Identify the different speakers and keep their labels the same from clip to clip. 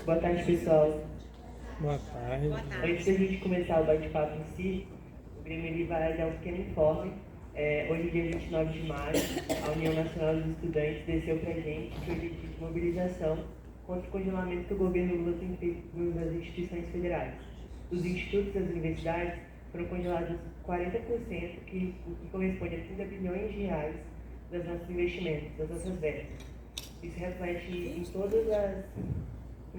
Speaker 1: Boa tarde, pessoal.
Speaker 2: Boa tarde.
Speaker 1: Antes da gente começar o bate-papo em si, o Grêmio ele vai dar um pequeno informe. Hoje, dia 29 de maio, a União Nacional dos Estudantes desceu para a gente que o pedido de mobilização contra o congelamento que o governo Lula tem feito nas instituições federais. Os institutos das universidades foram congelados 40%, o que corresponde a 30 bilhões de reais dos nossos investimentos, das nossas verbas. Isso reflete em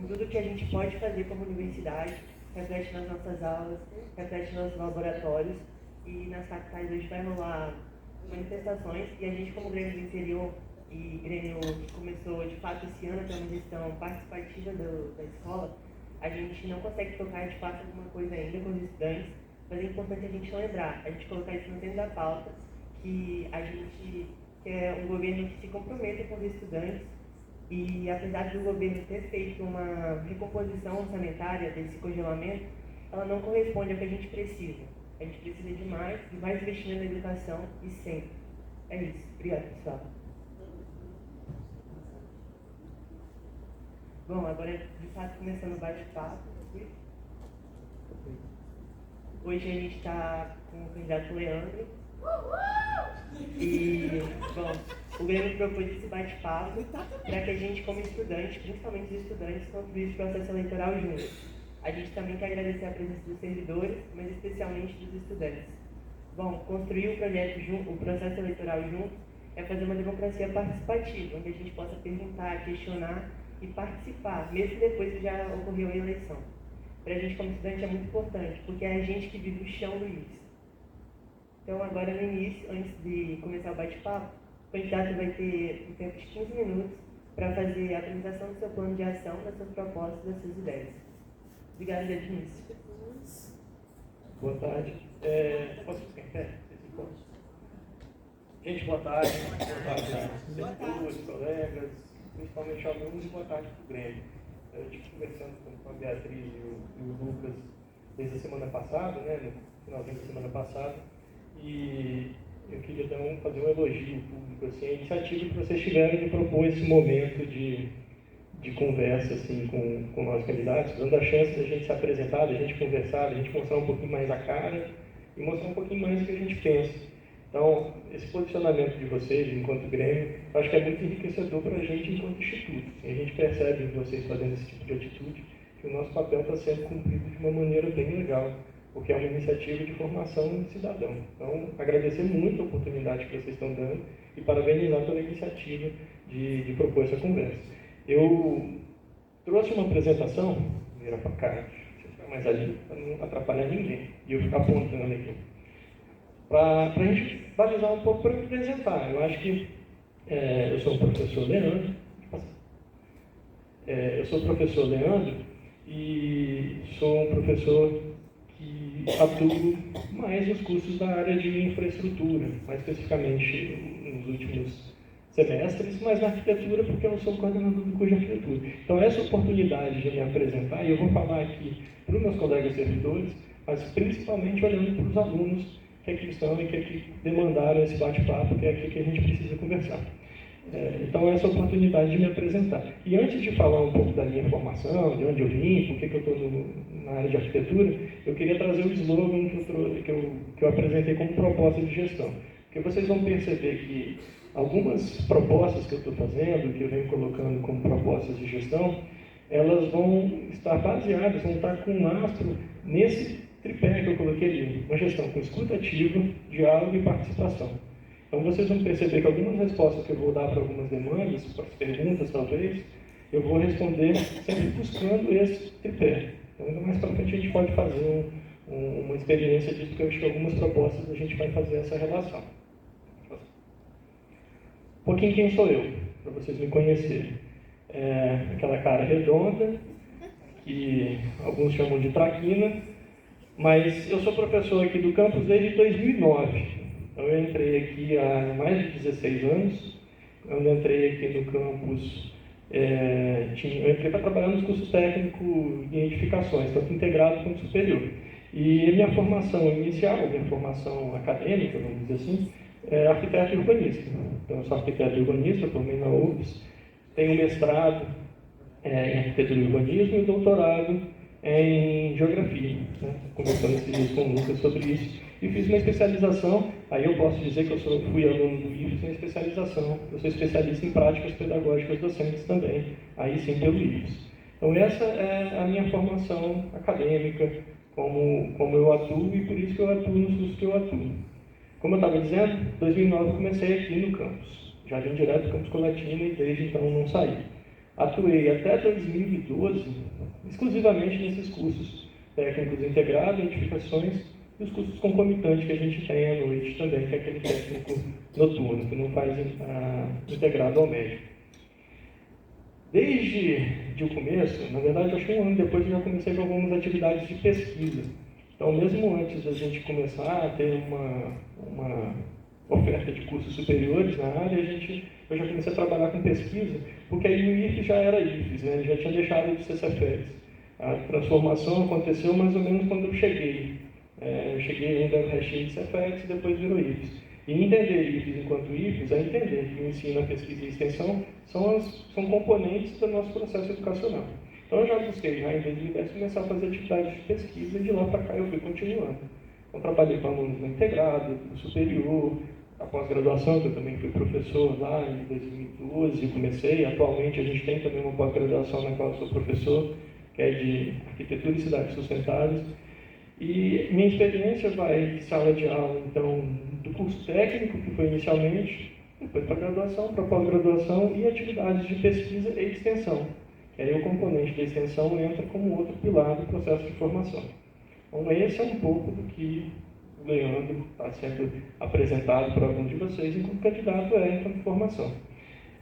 Speaker 1: tudo que a gente pode fazer como universidade, reflete nas nossas aulas, reflete nos nossos laboratórios, e nas capitais hoje vai rolar manifestações, e a gente, como Grêmio do Interior e Grêmio que começou de fato esse ano a ter uma gestão participativa da escola, a gente não consegue tocar de fato alguma coisa ainda com os estudantes, mas é importante a gente lembrar, a gente colocar isso no centro da pauta, que a gente quer um governo que se comprometa com os estudantes. E apesar do governo ter feito uma recomposição orçamentária desse congelamento, ela não corresponde ao que a gente precisa. A gente precisa de mais investimento na educação e sempre. É isso. Obrigado, pessoal. Bom, agora de fato começando o bate-papo. Hoje a gente está com o candidato Leandro. E, bom, o Grêmio propôs esse bate-papo para que a gente, como estudante, principalmente os estudantes, construísse o processo eleitoral juntos. A gente também quer agradecer a presença dos servidores, mas especialmente dos estudantes. Bom, construir o processo eleitoral juntos é fazer uma democracia participativa, onde a gente possa perguntar, questionar e participar, mesmo depois que já ocorreu a eleição. Para a gente, como estudante, é muito importante, porque é a gente que vive o chão do início. Então, agora no início, antes de começar o bate-papo, o candidato vai ter um tempo de 15 minutos para fazer a apresentação do seu plano de ação, das suas propostas, das suas ideias. Obrigada, desde o início.
Speaker 2: Boa tarde. Posso ficar em pé? Gente, boa tarde. Boa tarde, servidores, colegas, principalmente alunos, e boa tarde para o Grêmio. Eu estive conversando com a Beatriz e o Lucas desde a semana passada, no finalzinho da semana passada, e eu queria então fazer um elogio público, assim, a iniciativa que vocês tiveram de propor esse momento de conversa assim, com nós candidatos, dando a chance da gente se apresentar, da gente conversar, da gente mostrar um pouquinho mais a cara e mostrar um pouquinho mais o que a gente pensa. Então, esse posicionamento de vocês, enquanto Grêmio, eu acho que é muito enriquecedor para a gente enquanto instituto. A gente percebe em vocês fazendo esse tipo de atitude que o nosso papel está sendo cumprido de uma maneira bem legal, porque é uma iniciativa de formação de cidadão. Então, agradecer muito a oportunidade que vocês estão dando e parabenizar pela iniciativa de propor essa conversa. Eu trouxe uma apresentação, vira para cá, deixa eu ficar mais ali, para não atrapalhar ninguém, e eu ficar apontando aqui, para a gente balizar um pouco, para me apresentar. Eu acho que eu sou o professor Leandro, e sou um professor que atuo mais nos cursos da área de infraestrutura, mais especificamente nos últimos semestres, mas na arquitetura, porque eu sou coordenador do curso de arquitetura. Então, essa oportunidade de me apresentar, e eu vou falar aqui para os meus colegas servidores, mas principalmente olhando para os alunos que aqui estão e que aqui demandaram esse bate-papo, que é aqui que a gente precisa conversar. Então, essa oportunidade de me apresentar. E antes de falar um pouco da minha formação, de onde eu vim, por que eu estou na área de arquitetura, eu queria trazer o slogan que eu apresentei como proposta de gestão. Porque vocês vão perceber que algumas propostas que eu estou fazendo, que eu venho colocando como propostas de gestão, elas vão estar baseadas, vão estar com um lastro nesse tripé que eu coloquei ali. Uma gestão com escuta ativa, diálogo e participação. Então vocês vão perceber que algumas respostas que eu vou dar para algumas demandas, para as perguntas talvez, eu vou responder sempre buscando esse tripé. Então, ainda mais para frente a gente pode fazer uma experiência disso, porque eu acho que algumas propostas a gente vai fazer essa relação. Um pouquinho quem sou eu, para vocês me conhecerem. Aquela cara redonda, que alguns chamam de traquina, mas eu sou professor aqui do campus desde 2009. Então eu entrei aqui há mais de 16 anos. Quando eu entrei aqui no campus, eu entrei para trabalhar nos cursos técnicos em edificações, tanto integrado quanto superior. E a minha formação inicial, minha formação acadêmica, vamos dizer assim, é arquiteto e urbanista. Então, eu sou arquiteto e urbanista, formei na UFS, tenho mestrado em arquitetura e urbanismo e doutorado em geografia, né? Conversando esses dias com o Lucas sobre isso. E fiz uma especialização, aí eu posso dizer que eu fui aluno do IFES na especialização. Eu sou especialista em práticas pedagógicas docentes também, aí sim pelo IFES. Então essa é a minha formação acadêmica, como eu atuo e por isso que eu atuo nos cursos que eu atuo. Como eu estava dizendo, em 2009 eu comecei aqui no campus. Já vim direto do campus Colatina e desde então não saí. Atuei até 2012 exclusivamente nesses cursos técnicos integrados, edificações e os cursos concomitantes que a gente tem à noite também, que é aquele técnico noturno, que não faz integrado ao médio. Desde o começo, na verdade, acho que um ano depois eu já comecei com algumas atividades de pesquisa. Então, mesmo antes da gente começar a ter uma oferta de cursos superiores na área, eu já comecei a trabalhar com pesquisa, porque aí o IFES já era IFES, né? Ele já tinha deixado de ser Cefetes. A transformação aconteceu mais ou menos quando eu cheguei. Eu cheguei ainda no restinho de Cefetes e depois virou IFES. E entender IFES enquanto IFES é entender que o ensino, a pesquisa e a extensão são componentes do nosso processo educacional. Então eu já busquei, já em 2010, começar a fazer atividades de pesquisa e de lá para cá eu fui continuando. Então trabalhei com alunos no integrado, no superior, a pós-graduação, que eu também fui professor lá em 2012, comecei. Atualmente a gente tem também uma pós-graduação na qual eu sou professor, que é de Arquitetura e Cidades Sustentáveis. E minha experiência vai de sala de aula, então, do curso técnico, que foi inicialmente, depois para graduação, para pós-graduação e atividades de pesquisa e extensão. Que aí o componente da extensão entra como outro pilar do processo de formação. Então, esse é um pouco do que o Leandro está sendo apresentado para alguns de vocês enquanto candidato enquanto formação.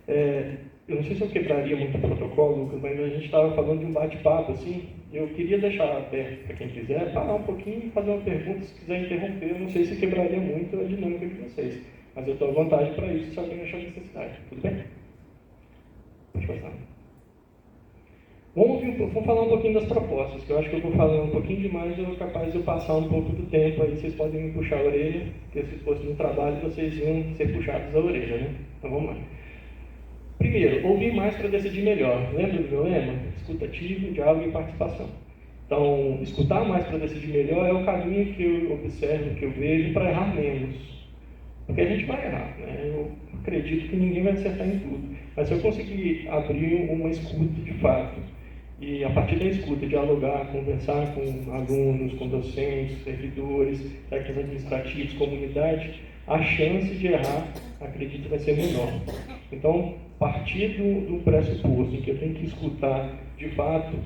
Speaker 2: Eu não sei se eu quebraria muito o protocolo, Lucas, mas a gente estava falando de um bate-papo, assim. Eu queria deixar aberto para quem quiser, parar um pouquinho e fazer uma pergunta, se quiser interromper. Eu não sei se quebraria muito a dinâmica de vocês, mas eu estou à vontade para isso, se alguém achar necessidade. Tudo bem? Pode passar. Vamos falar um pouquinho das propostas, que eu acho que eu vou falar um pouquinho demais, eu sou capaz de eu passar um pouco do tempo, aí vocês podem me puxar a orelha, porque se fosse no trabalho, vocês iam ser puxados a orelha, né? Então vamos lá. Primeiro, ouvir mais para decidir melhor. Lembra do meu lema? Escuta ativo, diálogo e participação. Então, escutar mais para decidir melhor é o caminho que eu observo, que eu vejo para errar menos. Porque a gente vai errar, né? Eu acredito que ninguém vai acertar em tudo. Mas se eu conseguir abrir uma escuta de fato, e a partir da escuta dialogar, conversar com alunos, com docentes, servidores, técnicos administrativos, comunidade, a chance de errar, acredito, vai ser menor. Então, partir do pressuposto em que eu tenho que escutar de fato,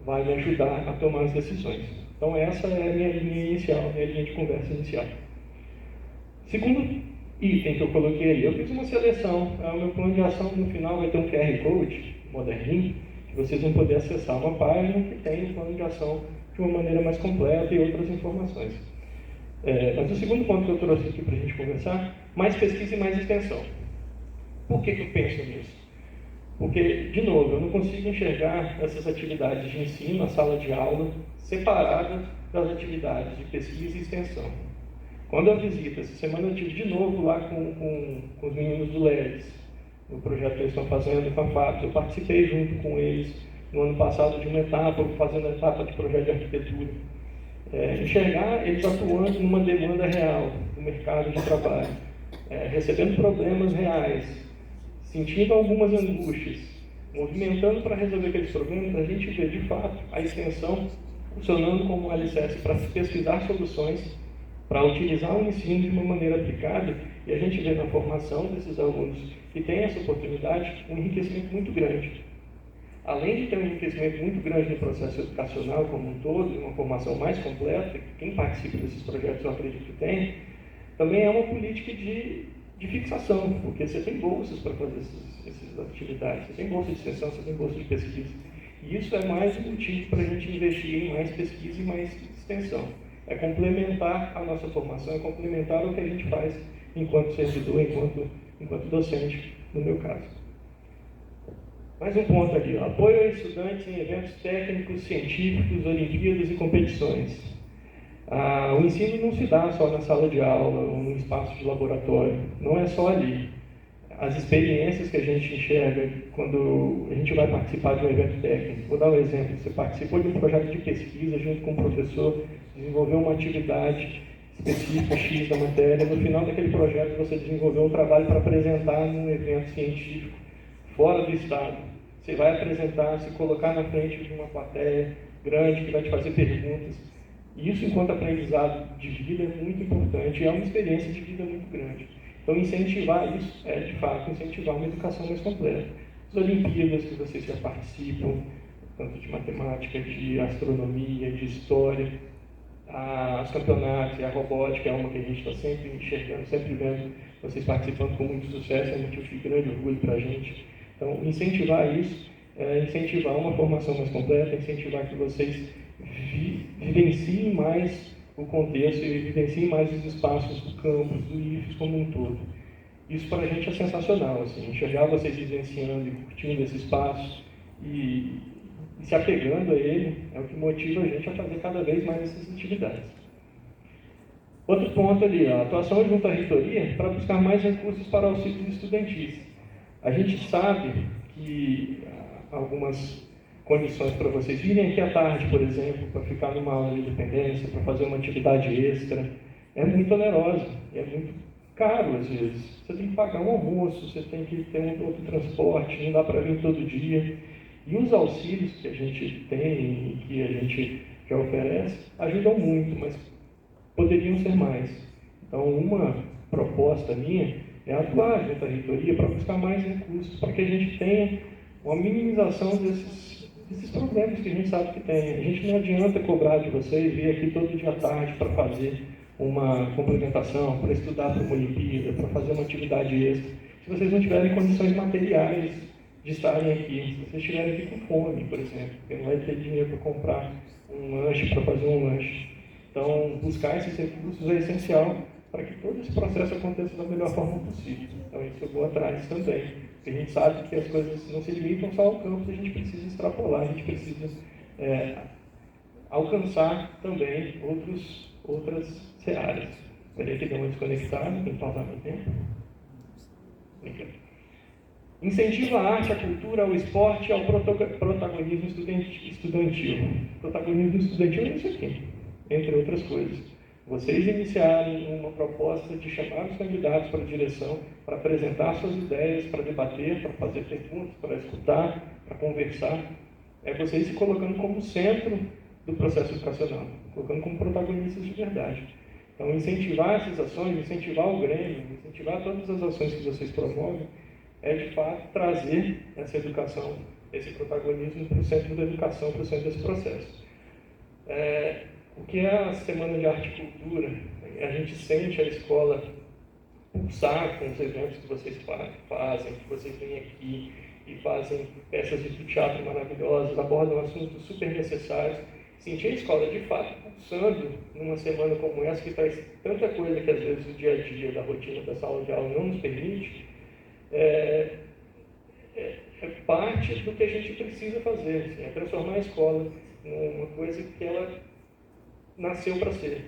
Speaker 2: vai me ajudar a tomar as decisões. Então, essa é a minha linha inicial, minha linha de conversa inicial. Segundo item que eu coloquei aí, eu fiz uma seleção. O meu plano de ação no final vai ter um QR Code moderninho, que vocês vão poder acessar uma página que tem o plano de ação de uma maneira mais completa e outras informações. Mas o segundo ponto que eu trouxe aqui para a gente conversar, mais pesquisa e mais extensão. Por que eu penso nisso? Porque, de novo, eu não consigo enxergar essas atividades de ensino, a sala de aula, separadas das atividades de pesquisa e extensão. Quando eu visito, essa semana eu estive de novo lá com os meninos do LEDs, no projeto que eles estão fazendo com a FAPES. Eu participei junto com eles no ano passado de uma etapa, fazendo a etapa de projeto de arquitetura. Enxergar eles atuando numa demanda real do mercado de trabalho, recebendo problemas reais, sentindo algumas angústias, movimentando para resolver aqueles problemas, a gente vê de fato a extensão funcionando como um alicerce para pesquisar soluções, para utilizar o ensino de uma maneira aplicada, e a gente vê na formação desses alunos que têm essa oportunidade um enriquecimento muito grande. Além de ter um enriquecimento muito grande no processo educacional como um todo, uma formação mais completa, que quem participa desses projetos eu acredito que tem, também é uma política de fixação, porque você tem bolsas para fazer essas atividades, você tem bolsa de extensão, você tem bolsa de pesquisa. E isso é mais um motivo para a gente investir em mais pesquisa e mais extensão. É complementar a nossa formação, é complementar o que a gente faz enquanto servidor, enquanto docente, no meu caso. Mais um ponto aqui, ó. Apoio a estudantes em eventos técnicos, científicos, olimpíadas e competições. O ensino não se dá só na sala de aula ou no espaço de laboratório, não é só ali. as experiências que a gente enxerga quando a gente vai participar de um evento técnico. Vou dar um exemplo. Você participou de um projeto de pesquisa junto com o professor, desenvolveu uma atividade específica X da matéria. No final daquele projeto, você desenvolveu um trabalho para apresentar num evento científico fora do estado. Você vai apresentar, se colocar na frente de uma plateia grande que vai te fazer perguntas. Isso, enquanto aprendizado de vida, é muito importante. É uma experiência de vida muito grande. Então, incentivar isso é, de fato, incentivar uma educação mais completa. As Olimpíadas que vocês já participam, tanto de matemática, de astronomia, de história, os campeonatos e a robótica é uma que a gente está sempre enxergando, sempre vendo vocês participando com muito sucesso, é um motivo de grande orgulho para a gente. Então, incentivar isso, incentivar uma formação mais completa, incentivar que vocês vivenciem mais o contexto e vivenciem mais os espaços do campus, do IFES como um todo. Isso para a gente é sensacional, assim, enxergar vocês vivenciando e curtindo esse espaço e se apegando a ele é o que motiva a gente a fazer cada vez mais essas atividades. Outro ponto ali, a atuação junto à reitoria para buscar mais recursos para auxílios estudantis. A gente sabe que algumas condições para vocês virem aqui à tarde, por exemplo, para ficar numa aula de independência, para fazer uma atividade extra, é muito onerosa, é muito caro às vezes. Você tem que pagar um almoço, você tem que ter um outro transporte, não dá para vir todo dia. E os auxílios que a gente tem e que a gente já oferece ajudam muito, mas poderiam ser mais. Então, uma proposta minha é atuar junto à reitoria para buscar mais recursos, para que a gente tenha uma minimização desses problemas que a gente sabe que tem. A gente não adianta cobrar de vocês vir aqui todo dia à tarde para fazer uma complementação, para estudar para uma Olimpíada, para fazer uma atividade extra, se vocês não tiverem condições materiais de estarem aqui. Se vocês estiverem aqui com fome, por exemplo, porque não vai ter dinheiro para comprar um lanche, para fazer um lanche. Então, buscar esses recursos é essencial para que todo esse processo aconteça da melhor forma possível. Então, isso eu vou atrás também. Porque a gente sabe que as coisas não se limitam só ao campus, a gente precisa extrapolar, a gente precisa alcançar também outras áreas. Peraí que deu uma desconectada, tem que pausar meu tempo. Incentiva a arte, a cultura, o esporte e ao protagonismo estudantil. Protagonismo estudantil é isso aqui, entre outras coisas. Vocês iniciarem uma proposta de chamar os candidatos para a direção, para apresentar suas ideias, para debater, para fazer perguntas, para escutar, para conversar. É vocês se colocando como centro do processo educacional, colocando como protagonistas de verdade. Então, incentivar essas ações, incentivar o Grêmio, incentivar todas as ações que vocês promovem, é de fato trazer essa educação, esse protagonismo para o centro da educação, para o centro desse processo. O que é a Semana de Arte e Cultura? A gente sente a escola pulsar com os eventos que vocês fazem, que vocês vêm aqui e fazem peças de teatro maravilhosas, abordam assuntos super necessários. Sentir a escola de fato pulsando numa semana como essa, que traz tanta coisa que às vezes o dia a dia da rotina da sala de aula não nos permite, é parte do que a gente precisa fazer, assim, é transformar a escola numa coisa que ela nasceu para ser,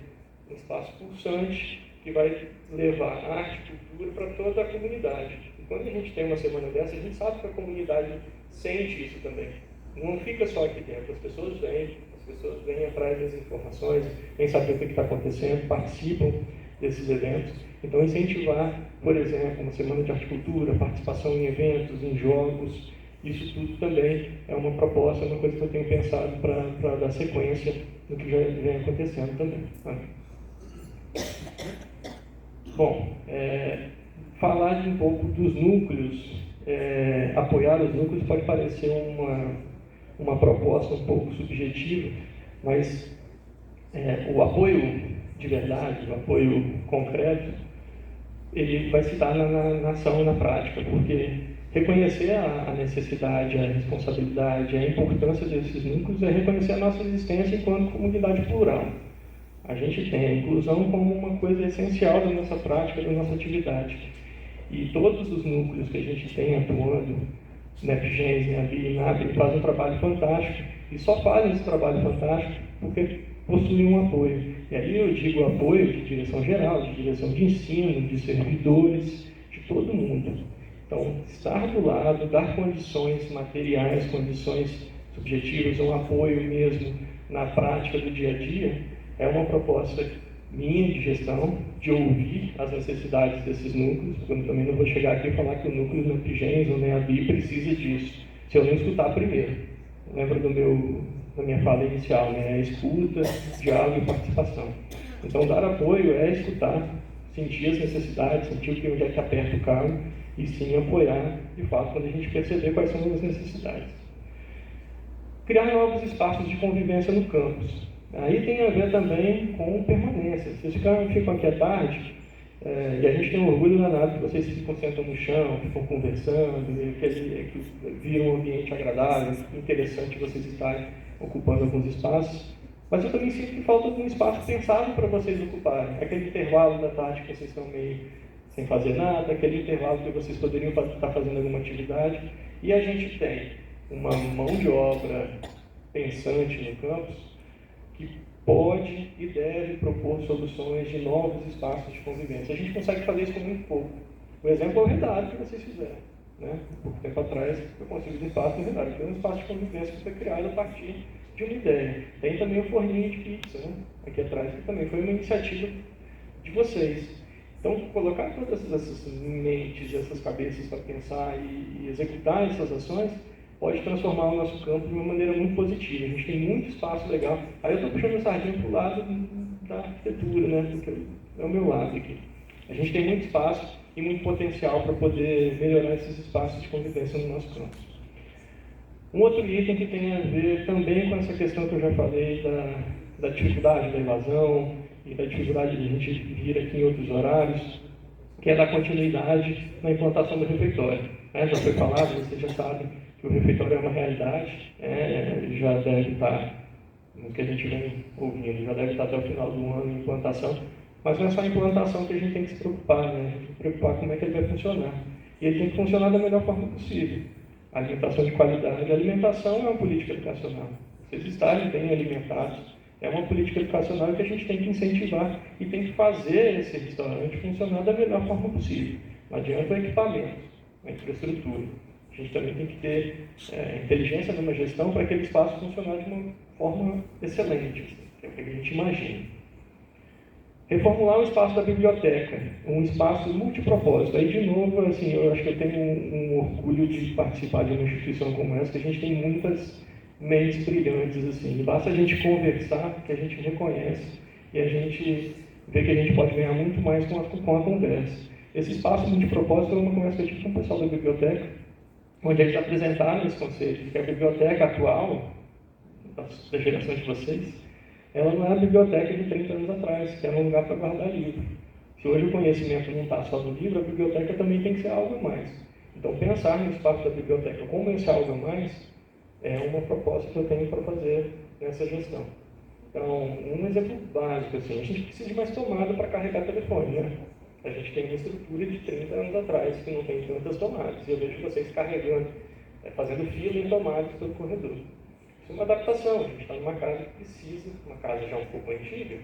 Speaker 2: um espaço pulsante que vai levar arte e cultura para toda a comunidade. E quando a gente tem uma semana dessa, a gente sabe que a comunidade sente isso também. Não fica só aqui dentro, as pessoas vêm atrás das informações, vêm saber o que está acontecendo, participam desses eventos. Então, incentivar, por exemplo, uma semana de arte e cultura, participação em eventos, em jogos, isso tudo também é uma proposta, uma coisa que eu tenho pensado para dar sequência no que já vem acontecendo também. Bom, falar um pouco dos núcleos, apoiar os núcleos pode parecer uma proposta um pouco subjetiva, mas o apoio de verdade, o apoio concreto, ele vai se dar na ação e na prática, porque reconhecer a necessidade, a responsabilidade, a importância desses núcleos é reconhecer a nossa existência enquanto comunidade plural. A gente tem a inclusão como uma coisa essencial da nossa prática, da nossa atividade. E todos os núcleos que a gente tem atuando, NEPGENS, NEABI, INAB, fazem um trabalho fantástico, e só fazem esse trabalho fantástico porque possuem um apoio. E aí eu digo apoio de direção geral, de direção de ensino, de servidores, de todo mundo. Então, estar do lado, dar condições materiais, condições subjetivas, um apoio mesmo na prática do dia a dia, é uma proposta minha de gestão, de ouvir as necessidades desses núcleos, porque eu também não vou chegar aqui e falar que o núcleo não Pigens ou nem a BI precisa disso, se eu não escutar primeiro. Lembra da minha fala inicial, né? Escuta, diálogo e participação. Então, dar apoio é escutar, sentir as necessidades, sentir onde é que aperta o calo e sim apoiar, de fato, quando a gente perceber quais são as necessidades. Criar novos espaços de convivência no campus. Aí tem a ver também com permanência. Vocês ficam aqui à tarde, e a gente tem um orgulho danado que vocês sentam no chão, ficam conversando, que viram um ambiente agradável, interessante vocês estarem ocupando alguns espaços. Mas eu também sinto que falta algum espaço pensado para vocês ocuparem. Aquele intervalo da tarde que vocês estão meio sem fazer nada, aquele intervalo que vocês poderiam estar fazendo alguma atividade. E a gente tem uma mão de obra pensante no campus que pode e deve propor soluções de novos espaços de convivência. A gente consegue fazer isso com muito pouco. O exemplo é o Redário que vocês fizeram. Né? Pouco tempo atrás eu consegui um espaço no Redário, que é um espaço de convivência que foi criado a partir de uma ideia. Tem também o forninho de pizza, né? Aqui atrás, que também foi uma iniciativa de vocês. Então, colocar todas essas mentes, essas cabeças para pensar e executar essas ações pode transformar o nosso campo de uma maneira muito positiva. A gente tem muito espaço legal. Aí eu estou puxando a sardinha para o lado da arquitetura, né? Porque é o meu lado aqui. A gente tem muito espaço e muito potencial para poder melhorar esses espaços de convivência no nosso campus. Um outro item que tem a ver também com essa questão que eu já falei da dificuldade da evasão e da dificuldade de a gente vir aqui em outros horários, que é da continuidade na implantação do refeitório. Já foi falado, vocês já sabem que o refeitório é uma realidade, já deve estar, no que a gente vem ouvindo, já deve estar até o final do ano em implantação, mas não é só a implantação que a gente tem que se preocupar, né? A gente tem que se preocupar como é que ele vai funcionar. E ele tem que funcionar da melhor forma possível. A alimentação de qualidade. A alimentação é uma política educacional. Vocês estarem bem alimentados é uma política educacional que a gente tem que incentivar e tem que fazer esse restaurante funcionar da melhor forma possível. Não adianta o equipamento, a infraestrutura. A gente também tem que ter inteligência numa gestão para aquele espaço funcionar de uma forma excelente, que é o que a gente imagina. Reformular o espaço da biblioteca, um espaço multipropósito. Aí, de novo, assim, eu acho que eu tenho um orgulho de participar de uma instituição como essa, que a gente tem muitas mentes brilhantes, assim. Basta a gente conversar, que a gente reconhece, e a gente vê que a gente pode ganhar muito mais com a conversa. Esse espaço multipropósito é uma conversa que eu tive com o pessoal da biblioteca, onde eles apresentaram esse conceito, que a biblioteca atual, da geração de vocês, ela não é a biblioteca de 30 anos atrás, que era um lugar para guardar livro. Se hoje o conhecimento não está só no livro, a biblioteca também tem que ser algo a mais. Então, pensar no espaço da biblioteca como esse algo a mais é uma proposta que eu tenho para fazer nessa gestão. Então, um exemplo básico, assim, a gente precisa de mais tomada para carregar telefone, né? A gente tem uma estrutura de 30 anos atrás que não tem tantas tomadas. E eu vejo vocês carregando, fazendo fila em tomadas pelo corredor. Isso é uma adaptação. A gente está numa casa que precisa, uma casa já um pouco antiga,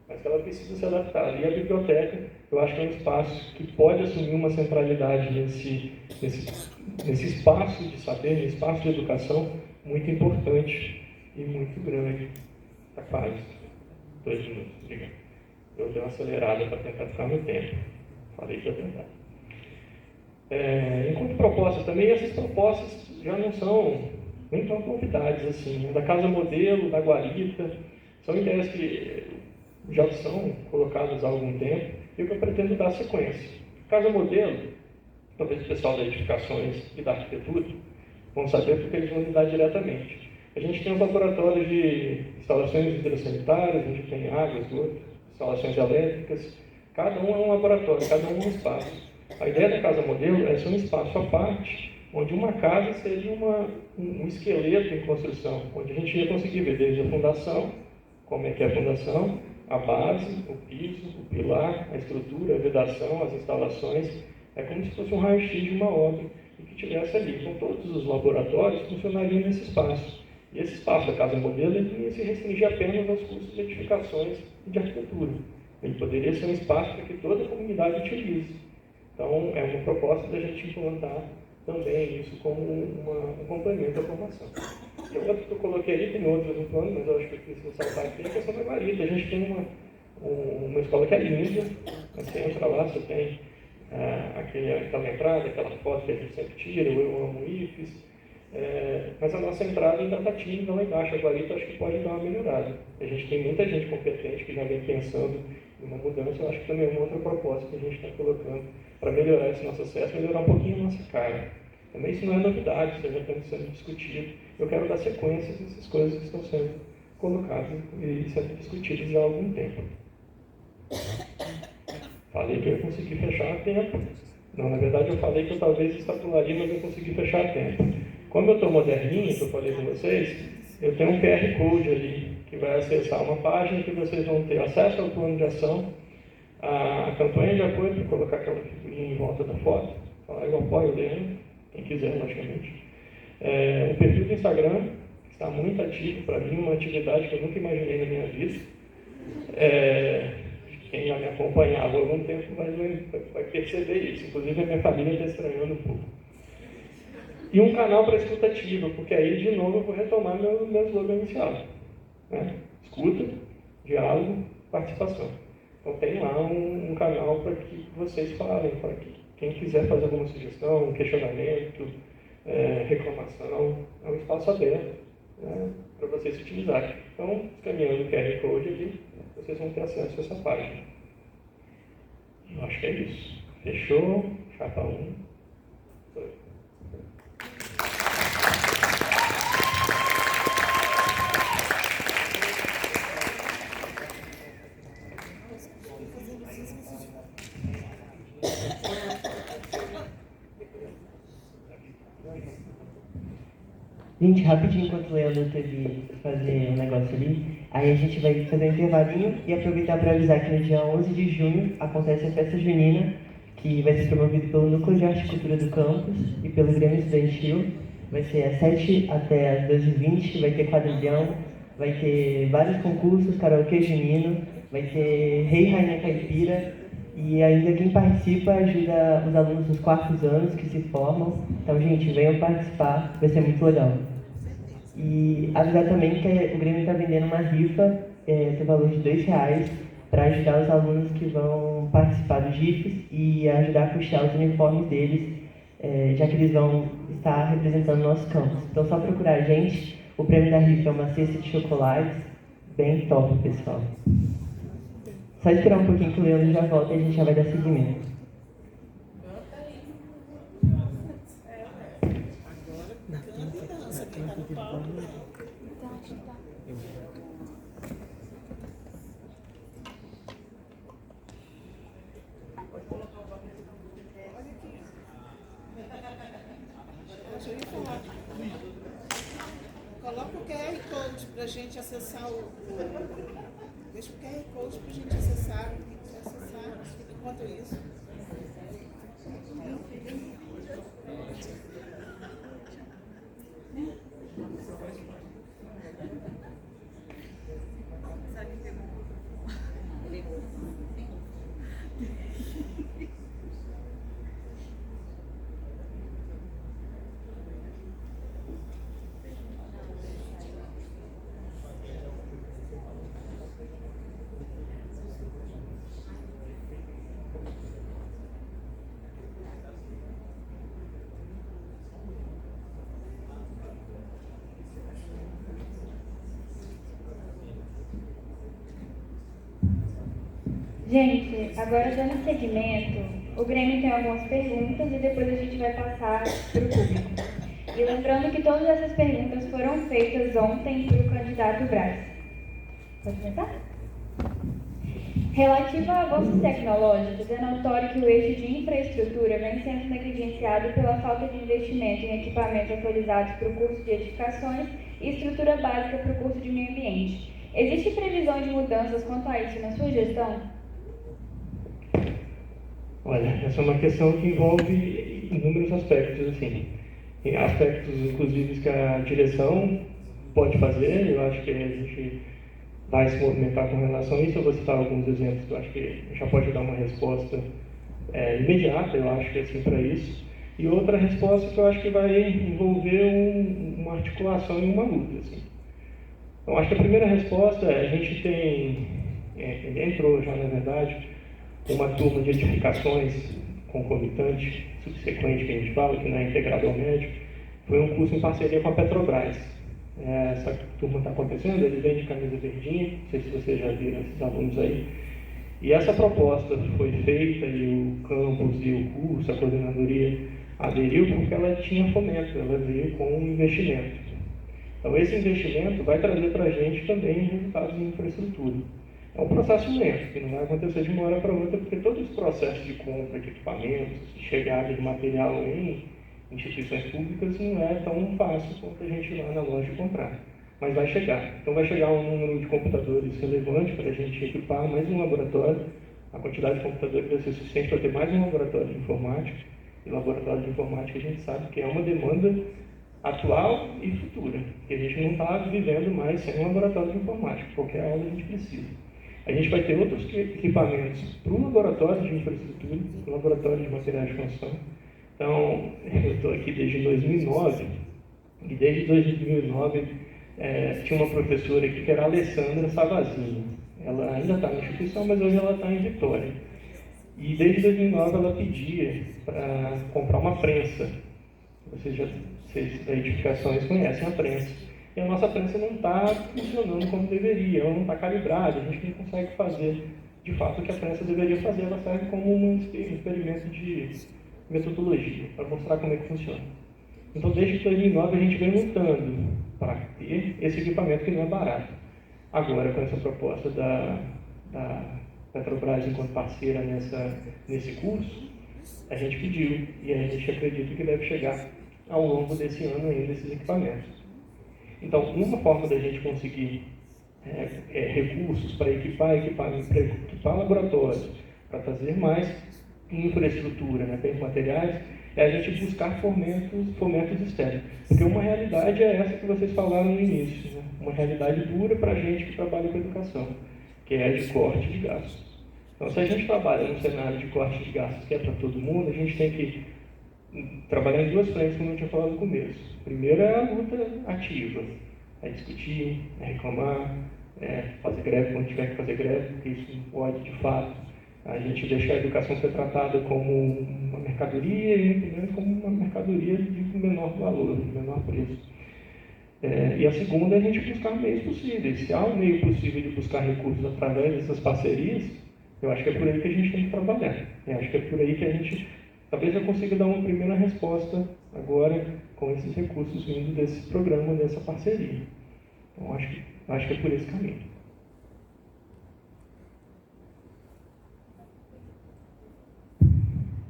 Speaker 2: mas que ela precisa ser adaptada. E a biblioteca, eu acho que é um espaço que pode assumir uma centralidade nesse espaço de saber, nesse espaço de educação, muito importante e muito grande. Está quase 2 minutos, obrigado. Eu dei uma acelerada para tentar ficar no tempo. Falei que ia tentar. Enquanto propostas também, essas propostas já não são nem tão novidades assim. Da casa modelo, da guarita, são ideias que já são colocadas há algum tempo e que eu pretendo dar sequência. Casa modelo, talvez o pessoal das edificações e da arquitetura vão saber porque eles vão lidar diretamente. A gente tem um laboratório de instalações hidrossanitárias, onde tem água, esgoto, instalações elétricas. Cada um é um laboratório, cada um é um espaço. A ideia da casa modelo é ser um espaço à parte, onde uma casa seja um esqueleto em construção, onde a gente ia conseguir ver desde a fundação, como é que é a fundação, a base, o piso, o pilar, a estrutura, a vedação, as instalações. É como se fosse um raio-x de uma obra e que tivesse ali. Então, todos os laboratórios funcionariam nesse espaço. E esse espaço da casa modelo ele ia se restringir apenas aos cursos de edificações e de arquitetura. Ele poderia ser um espaço para que toda a comunidade utilize. Então, é uma proposta da gente implantar também isso como um complemento à formação. Tem outro que eu coloquei ali, tem outros no plano, mas eu acho que eu quis ressaltar aqui, a questão da guarita. A gente tem uma escola que é linda, no centro lá você tem aquela entrada, aquela foto que a gente sempre tira, eu amo IFES, mas a nossa entrada ainda está tímida lá embaixo, a guarita acho que pode dar uma melhorada. A gente tem muita gente competente que já vem pensando em uma mudança, eu acho que também é uma outra proposta que a gente está colocando para melhorar esse nosso acesso, melhorar um pouquinho a nossa cara. Também isso não é novidade, isso já está sendo discutido. Eu quero dar sequência nessas coisas que estão sendo colocadas e sendo discutidas há algum tempo. Falei que eu ia conseguir fechar a tempo. Não, na verdade eu falei que eu talvez estapularia, mas eu consegui fechar a tempo. Como eu estou moderninho, que eu falei com vocês, eu tenho um QR Code ali, que vai acessar uma página que vocês vão ter acesso ao plano de ação, a campanha de apoio, para colocar aquela figurinha em volta da foto, falar eu apoio o Leandro, quem quiser, logicamente. O perfil do Instagram está muito ativo para mim, uma atividade que eu nunca imaginei na minha vida. Quem já me acompanhava há algum tempo vai perceber isso. Inclusive, a minha família está estranhando um pouco. E um canal para escuta ativa, porque aí, de novo, eu vou retomar meu slogan inicial. Né? Escuta, diálogo, participação. Então, tem lá um canal para que vocês falem, para que quem quiser fazer alguma sugestão, questionamento, reclamação, é um espaço aberto, né, para vocês utilizarem. Então, escaneando o QR Code ali, vocês vão ter acesso a essa página. Eu acho que é isso. Fechou? Chapa 1.
Speaker 1: Gente, rapidinho, enquanto o Leandro teve que fazer um negócio ali, aí a gente vai fazer um intervalinho e aproveitar para avisar que no dia 11 de junho acontece a festa junina, que vai ser promovida pelo Núcleo de Arte e Cultura do campus e pelo Grêmio Estudantil. Vai ser às 7 até às 12h20, vai ter quadrilhão, vai ter vários concursos, karaokê junino, vai ter Rei e Rainha Caipira, e ainda quem participa ajuda os alunos dos quartos anos que se formam. Então, gente, venham participar, vai ser muito legal. E avisar também que o Grêmio está vendendo uma rifa, do valor de R$2, para ajudar os alunos que vão participar do GIFES e ajudar a custear os uniformes deles, já que eles vão estar representando o nosso campus. Então, só procurar a gente. O prêmio da rifa é uma cesta de chocolates, bem top, pessoal. Só esperar um pouquinho que o Leandro já volta e a gente já vai dar seguimento.
Speaker 3: Coloca o QR Code para a gente acessar Deixa o QR Code para a gente acessar. Enquanto isso.
Speaker 4: Gente, agora dando seguimento, o Grêmio tem algumas perguntas e depois a gente vai passar para o público. E lembrando que todas essas perguntas foram feitas ontem para o candidato Braz. Pode começar? Relativa a avanços tecnológicos, é notório que o eixo de infraestrutura vem sendo negligenciado pela falta de investimento em equipamentos atualizados para o curso de edificações e estrutura básica para o curso de meio ambiente. Existe previsão de mudanças quanto a isso na sua gestão?
Speaker 2: Olha, essa é uma questão que envolve inúmeros aspectos, assim. Tem aspectos, inclusive, que a direção pode fazer, eu acho que a gente vai se movimentar com relação a isso. Eu vou citar alguns exemplos que eu acho que já pode dar uma resposta imediata, eu acho que assim, para isso. E outra resposta que eu acho que vai envolver uma articulação e uma luta. Assim. Então, acho que a primeira resposta é, a gente tem, entrou já, na verdade, uma turma de edificações concomitante, subsequente, que a gente fala, que não é integrado ao médio, foi um curso em parceria com a Petrobras. Essa turma está acontecendo, eles vêm de camisa verdinha, não sei se vocês já viram esses alunos aí. E essa proposta foi feita e o campus e o curso, a coordenadoria aderiu porque ela tinha fomento, ela veio com um investimento. Então esse investimento vai trazer para a gente também resultados em infraestrutura. É um processo lento, que não vai acontecer de uma hora para outra, porque todo esse processo de compra de equipamentos, de chegada de material em instituições públicas não é tão fácil quanto a gente ir lá na loja comprar. Mas vai chegar. Então vai chegar um número de computadores relevante para a gente equipar mais um laboratório. A quantidade de computadores vai ser suficiente para ter mais um laboratório de informática. E laboratório de informática a gente sabe que é uma demanda atual e futura. Que a gente não está vivendo mais sem um laboratório de informática. Qualquer aula a gente precisa. A gente vai ter outros equipamentos para o laboratório de infraestrutura, para o laboratório de materiais de construção. Então, eu estou aqui desde 2009, e desde 2009 tinha uma professora aqui que era a Alessandra Savazini. Ela ainda está na instituição, mas hoje ela está em Vitória. E desde 2009 ela pedia para comprar uma prensa. Vocês da edificações conhecem a prensa. E a nossa prensa não está funcionando como deveria, ela não está calibrada, a gente não consegue fazer de fato o que a prensa deveria fazer, ela serve como um experimento de metodologia, para mostrar como é que funciona. Então, desde 2009 a gente vem lutando para ter esse equipamento que não é barato. Agora, com essa proposta da Petrobras enquanto parceira nesse curso, a gente pediu e a gente acredita que deve chegar ao longo desse ano ainda esses equipamentos. Então, uma forma da gente conseguir recursos para equipar laboratórios, para trazer mais infraestrutura, né, bens materiais, é a gente buscar fomentos externos. Porque uma realidade é essa que vocês falaram no início, né? Uma realidade dura para a gente que trabalha com educação, que é a de corte de gastos. Então, se a gente trabalha num cenário de corte de gastos que é para todo mundo, a gente tem que trabalhar em duas frentes, como eu tinha falado no começo. Primeiro é a luta ativa, é discutir, é reclamar, é fazer greve quando tiver que fazer greve, porque isso não pode, de fato, a gente deixar a educação ser tratada como uma mercadoria e muito menos como uma mercadoria de menor valor, de menor preço. E a segunda é a gente buscar meios possíveis. Se há um meio possível de buscar recursos através dessas parcerias, eu acho que é por aí que a gente tem que trabalhar. Eu acho que é por aí que a gente, talvez eu consiga dar uma primeira resposta agora com esses recursos vindo desse programa, dessa parceria. Então, acho que é por esse caminho.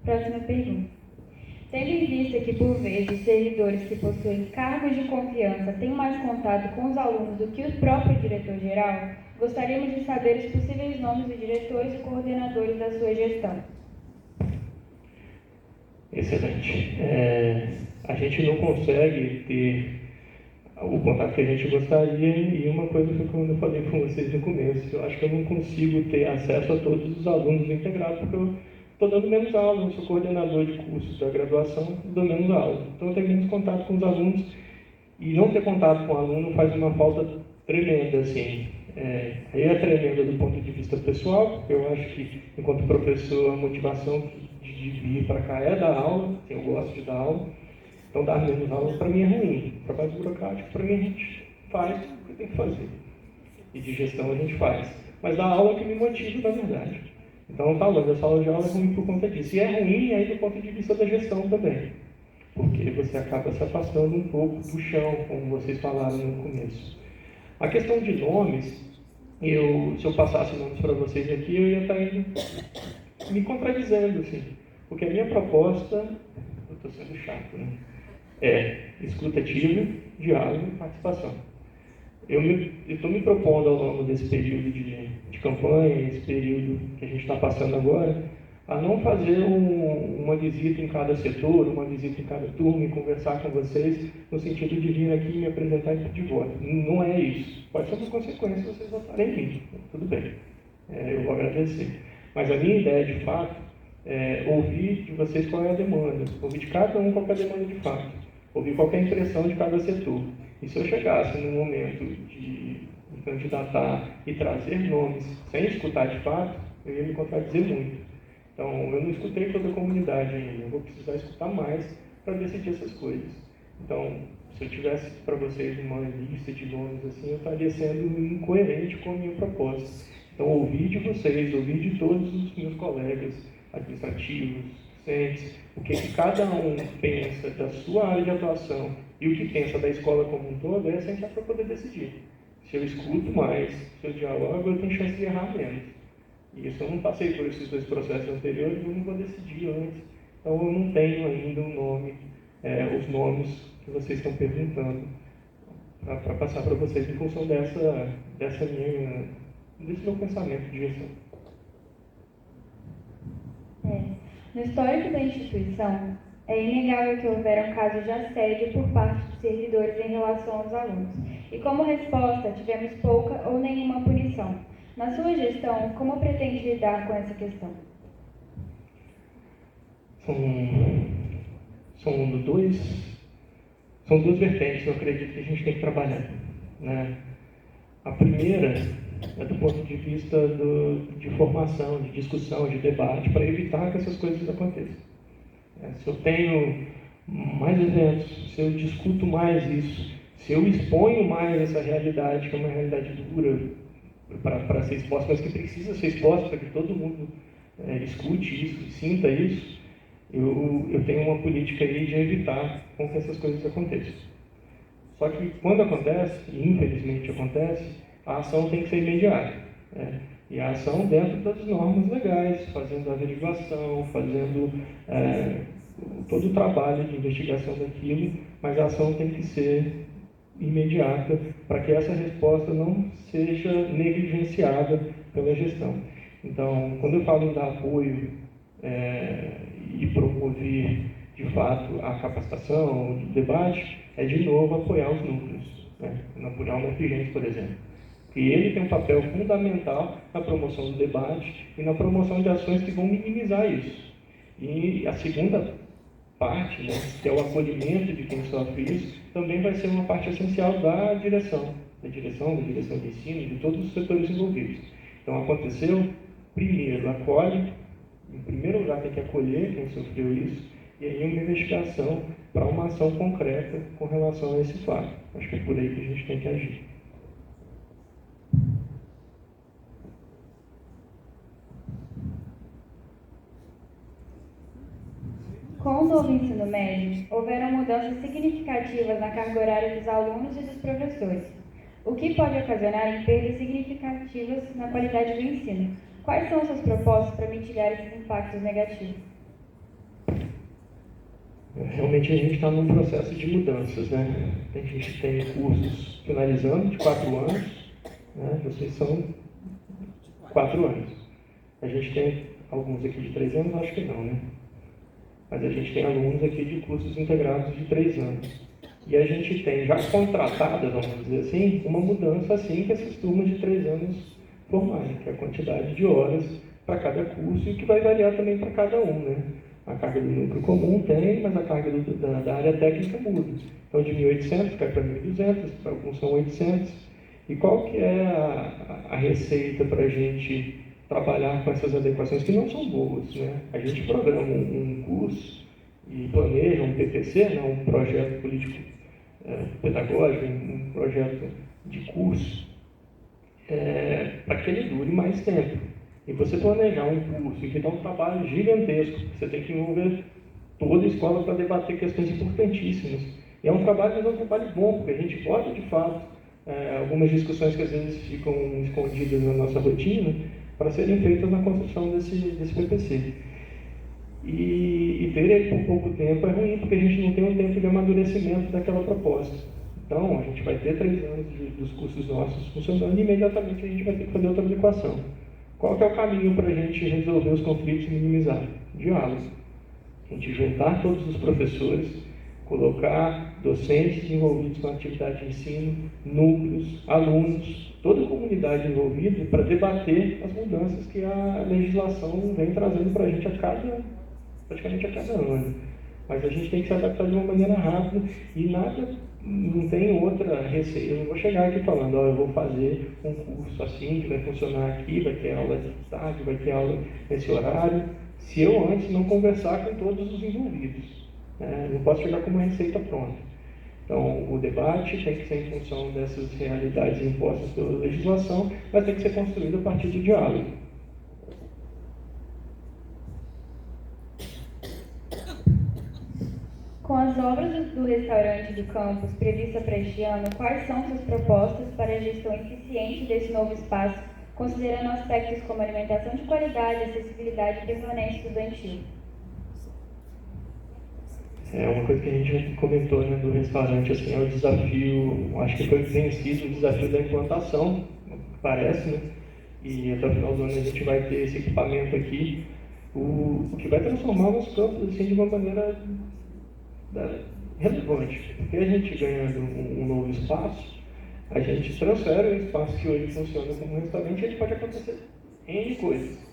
Speaker 4: Próxima pergunta. Tendo em vista que, por vezes, servidores que possuem cargos de confiança têm mais contato com os alunos do que o próprio diretor-geral, gostaríamos de saber os possíveis nomes dos diretores e coordenadores da sua gestão.
Speaker 2: Excelente. A gente não consegue ter o contato que a gente gostaria, e uma coisa foi como eu falei com vocês no começo, eu acho que eu não consigo ter acesso a todos os alunos integrados, porque eu estou dando menos aula, eu sou coordenador de cursos da graduação, dou menos aula. Então eu tenho menos contato com os alunos, e não ter contato com o aluno faz uma falta tremenda, assim. Aí é tremenda do ponto de vista pessoal, porque eu acho que, enquanto professor, a motivação de vir para cá é dar aula, eu gosto de dar aula. Então, dar menos aula para mim é ruim. Trabalho burocrático, para mim, a gente faz o que tem que fazer. E de gestão a gente faz. Mas dar aula é que me motiva, na verdade. Então, tá longe, essa aula de aula é ruim por conta disso. E é ruim aí do ponto de vista da gestão também. Porque você acaba se afastando um pouco do chão, como vocês falaram no começo. A questão de nomes, se eu passasse nomes para vocês aqui, eu ia estar indo me contradizendo, assim. Porque a minha proposta, eu estou sendo chato, né? Escuta ativa, diálogo e participação. Eu estou me propondo ao longo desse período de campanha, esse período que a gente está passando agora, a não fazer uma visita em cada setor, uma visita em cada turma e conversar com vocês no sentido de vir aqui e me apresentar e pedir voto. Não é isso. Pode ser uma consequência se vocês votarem em mim. Tudo bem. Eu vou agradecer. Mas a minha ideia, de fato, ouvir de vocês qual é a demanda, ouvir de cada um qual é a demanda de fato, ouvir qual é a impressão de cada setor. E se eu chegasse no momento de me candidatar e trazer nomes sem escutar de fato, eu ia me contradizer muito. Então, eu não escutei toda a comunidade ainda, eu vou precisar escutar mais para decidir essas coisas. Então, se eu tivesse para vocês uma lista de nomes assim, eu estaria sendo incoerente com a minha proposta. Então, ouvir de vocês, ouvir de todos os meus colegas administrativos, docentes, o que cada um pensa da sua área de atuação e o que pensa da escola como um todo, é essencial para poder decidir. Se eu escuto mais, se eu dialogo, eu tenho chance de errar menos. E isso eu não passei por esses dois processos anteriores, eu não vou decidir antes. Então, eu não tenho ainda um nome, os nomes que vocês estão perguntando, para passar para vocês em função desse meu pensamento de gestão.
Speaker 4: No histórico da instituição, é inegável que houveram casos de assédio por parte de servidores em relação aos alunos. E como resposta, tivemos pouca ou nenhuma punição. Na sua gestão, como pretende lidar com essa questão?
Speaker 2: São duas vertentes, eu acredito, que a gente tem que trabalhar, né? A primeira é do ponto de vista de formação, de discussão, de debate, para evitar que essas coisas aconteçam. Se eu tenho mais eventos, se eu discuto mais isso, se eu exponho mais essa realidade, que é uma realidade dura para ser exposta, mas que precisa ser exposta para que todo mundo escute isso, sinta isso, eu tenho uma política aí de evitar com que essas coisas aconteçam. Só que quando acontece, e infelizmente acontece, a ação tem que ser imediata. E a ação dentro das normas legais, fazendo a averiguação, fazendo todo o trabalho de investigação daquilo, mas a ação tem que ser imediata para que essa resposta não seja negligenciada pela gestão. Então, quando eu falo em dar apoio e promover, de fato, a capacitação, o debate, é de novo apoiar os núcleos, apoiar o Mofigente, por exemplo. E ele tem um papel fundamental na promoção do debate e na promoção de ações que vão minimizar isso. E a segunda parte, que é o acolhimento de quem sofre isso, também vai ser uma parte essencial da direção de ensino, de todos os setores envolvidos. Então, aconteceu, primeiro, acolhe, em primeiro lugar tem que acolher quem sofreu isso, e aí uma investigação para uma ação concreta com relação a esse fato. Acho que é por aí que a gente tem que agir.
Speaker 4: Com o novo ensino médio, houveram mudanças significativas na carga horária dos alunos e dos professores, o que pode ocasionar em perdas significativas na qualidade do ensino. Quais são suas propostas para mitigar esses impactos negativos?
Speaker 2: Realmente a gente está num processo de mudanças, né? A gente tem cursos finalizando de 4 anos, né? Vocês são 4 anos. A gente tem alguns aqui de 3 anos, acho que não, né? Mas a gente tem alunos aqui de cursos integrados de 3 anos. E a gente tem já contratada, vamos dizer assim, uma mudança assim que essas turmas de 3 anos formarem, que é a quantidade de horas para cada curso e que vai variar também para cada um, né? A carga do núcleo comum tem, mas a carga da área técnica muda. Então, de 1.800 cai para 1.200, para alguns são 800. E qual que é a receita para a gente trabalhar com essas adequações que não são boas, né? A gente programa um curso e planeja um PPC, né? Um projeto político pedagógico, um projeto de curso, para que ele dure mais tempo. E você planejar um curso que dá um trabalho gigantesco, você tem que envolver toda a escola para debater questões importantíssimas. E é um trabalho, mas é um trabalho bom, porque a gente pode, de fato, algumas discussões que às vezes ficam escondidas na nossa rotina, para serem feitas na construção desse PPC. E ter ele por pouco tempo é ruim, porque a gente não tem um tempo de amadurecimento daquela proposta. Então, a gente vai ter 3 anos dos cursos nossos funcionando e imediatamente a gente vai ter que fazer outra adequação. Qual que é o caminho para a gente resolver os conflitos e minimizar? Diálogo. A gente juntar todos os professores, colocar docentes envolvidos com a atividade de ensino, núcleos, alunos, toda a comunidade envolvida para debater as mudanças que a legislação vem trazendo para a gente praticamente a cada ano. Mas a gente tem que se adaptar de uma maneira rápida e não tem outra receita. Eu não vou chegar aqui falando, eu vou fazer um curso assim, que vai funcionar aqui, vai ter aula de tarde, vai ter aula nesse horário, se eu antes não conversar com todos os envolvidos. Não posso chegar com uma receita pronta. Então, o debate tem que ser em função dessas realidades impostas pela legislação, mas tem que ser construído a partir do diálogo.
Speaker 4: Com as obras do restaurante do campus prevista para este ano, quais são suas propostas para a gestão eficiente desse novo espaço, considerando aspectos como alimentação de qualidade, acessibilidade e permanência estudantil?
Speaker 2: É uma coisa que a gente já comentou, né, do restaurante, assim, é o desafio, acho que foi vencido o desafio da implantação, parece, né? E até o final do ano a gente vai ter esse equipamento aqui, o que vai transformar os campos assim, de uma maneira relevante. Porque a gente ganhando um novo espaço, a gente transfere o espaço que hoje funciona como um restaurante e ele pode acontecer N coisas.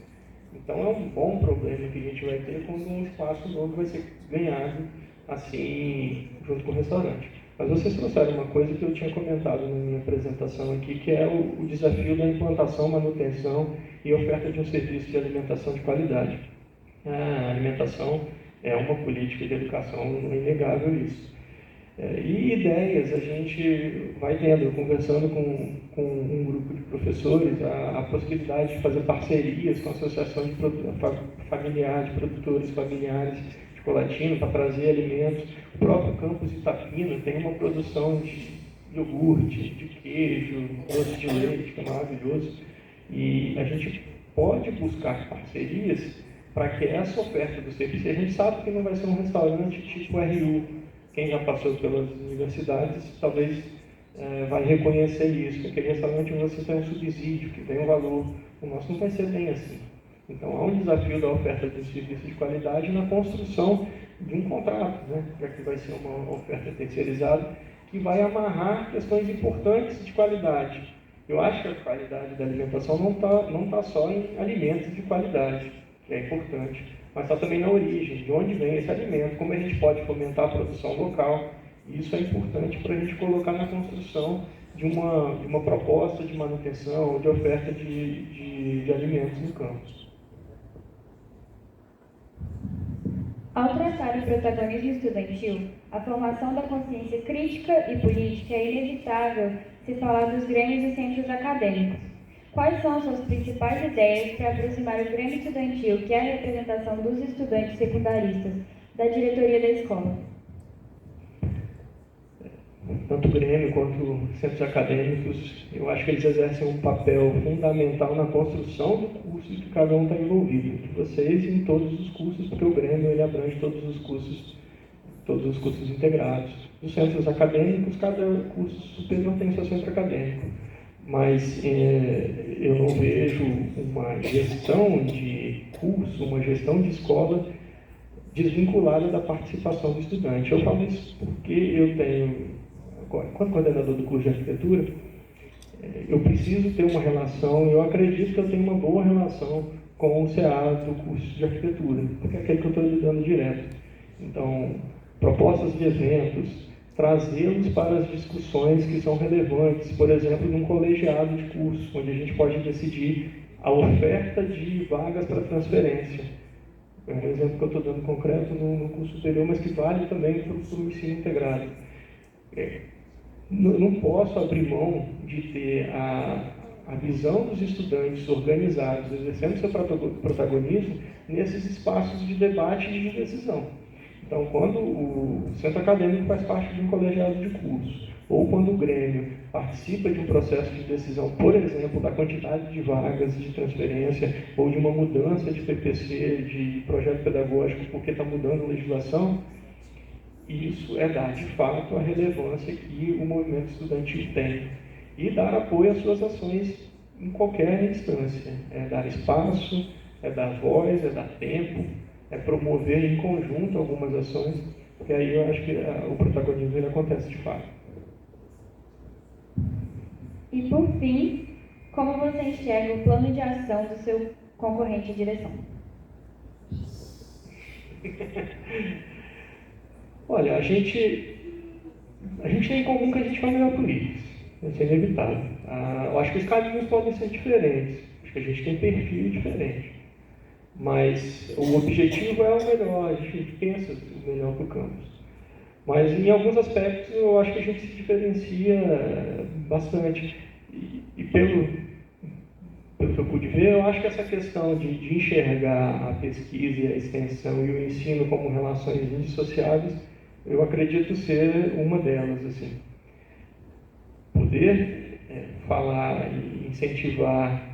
Speaker 2: Então é um bom problema que a gente vai ter quando um espaço novo vai ser ganhado assim, junto com o restaurante. Mas vocês trouxeram uma coisa que eu tinha comentado na minha apresentação aqui, que é o desafio da implantação, manutenção e oferta de um serviço de alimentação de qualidade. A alimentação é uma política de educação, é inegável isso. E ideias, a gente vai tendo, conversando com um grupo de professores, a possibilidade de fazer parcerias com a associação de produtores familiares de Colatina para trazer alimentos. O próprio campus Itapina tem uma produção de iogurte, de queijo, doce de leite, que é maravilhoso. E a gente pode buscar parcerias para que essa oferta do serviço, a gente sabe que não vai ser um restaurante tipo RU. Quem já passou pelas universidades talvez vai reconhecer isso, que aquele restaurante você tem um subsídio, que tem um valor. O nosso não vai ser bem assim. Então há um desafio da oferta de serviço de qualidade na construção de um contrato, né? Já que vai ser uma oferta terceirizada, que vai amarrar questões importantes de qualidade. Eu acho que a qualidade da alimentação não tá só em alimentos de qualidade, que é importante, mas está também na origem, de onde vem esse alimento, como a gente pode fomentar a produção local. E isso é importante para a gente colocar na construção de uma proposta de manutenção, de oferta de alimentos no campus.
Speaker 4: Ao tratar o protagonismo estudantil, a formação da consciência crítica e política é inevitável se falar dos grêmios e centros acadêmicos. Quais são as suas principais ideias para aproximar o Grêmio Estudantil, que é a representação dos estudantes secundaristas, da diretoria da escola?
Speaker 2: Tanto o Grêmio quanto os centros acadêmicos, eu acho que eles exercem um papel fundamental na construção do curso que cada um está envolvido, entre vocês e em todos os cursos, porque o Grêmio ele abrange todos os cursos integrados. Os centros acadêmicos, cada curso superior tem seu centro acadêmico. Mas eu não vejo uma gestão de curso, uma gestão de escola desvinculada da participação do estudante. Eu falo isso porque eu tenho, enquanto coordenador do curso de arquitetura, eu preciso ter uma relação, eu acredito que eu tenho uma boa relação com o CA do curso de arquitetura, porque é aquele que eu estou lidando direto. Então, propostas de eventos, trazê-los para as discussões que são relevantes, por exemplo, num colegiado de curso, onde a gente pode decidir a oferta de vagas para transferência. É um exemplo que eu estou dando concreto no curso superior, mas que vale também para o ensino integrado. Não posso abrir mão de ter a visão dos estudantes organizados, exercendo seu protagonismo nesses espaços de debate e de decisão. Então, quando o centro acadêmico faz parte de um colegiado de cursos, ou quando o Grêmio participa de um processo de decisão, por exemplo, da quantidade de vagas de transferência, ou de uma mudança de PPC, de projeto pedagógico, porque está mudando a legislação, isso é dar, de fato, a relevância que o movimento estudantil tem. E dar apoio às suas ações em qualquer instância. É dar espaço, é dar voz, é dar tempo, é promover em conjunto algumas ações. porque aí eu acho que o protagonismo ele acontece de fato.
Speaker 4: E por fim, como você enxerga o plano de ação do seu concorrente à direção?
Speaker 2: Olha, a gente tem em comum que a gente vai melhor por isso. Isso é inevitável. Eu acho que os caminhos podem ser diferentes. Acho que a gente tem perfil diferente. Mas o objetivo é o melhor, a gente pensa o melhor para o campus. Mas em alguns aspectos eu acho que a gente se diferencia bastante. E pelo que eu pude ver, eu acho que essa questão de enxergar a pesquisa e a extensão e o ensino como relações indissociáveis, eu acredito ser uma delas, assim. Poder falar e incentivar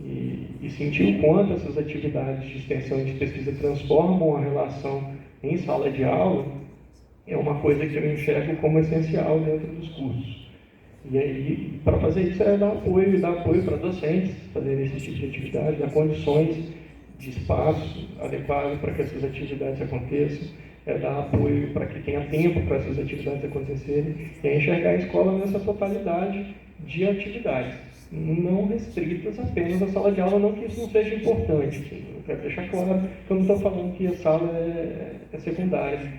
Speaker 2: e sentir o quanto essas atividades de extensão e de pesquisa transformam a relação em sala de aula é uma coisa que eu enxergo como essencial dentro dos cursos. E aí, para fazer isso, é dar apoio para docentes fazerem esse tipo de atividade, dar condições de espaço adequado para que essas atividades aconteçam, dar apoio para que tenha tempo para essas atividades acontecerem, e é enxergar a escola nessa totalidade de atividades, não restritas apenas à sala de aula, não que isso não seja importante. Eu quero deixar claro que eu não estou falando que a sala é secundária,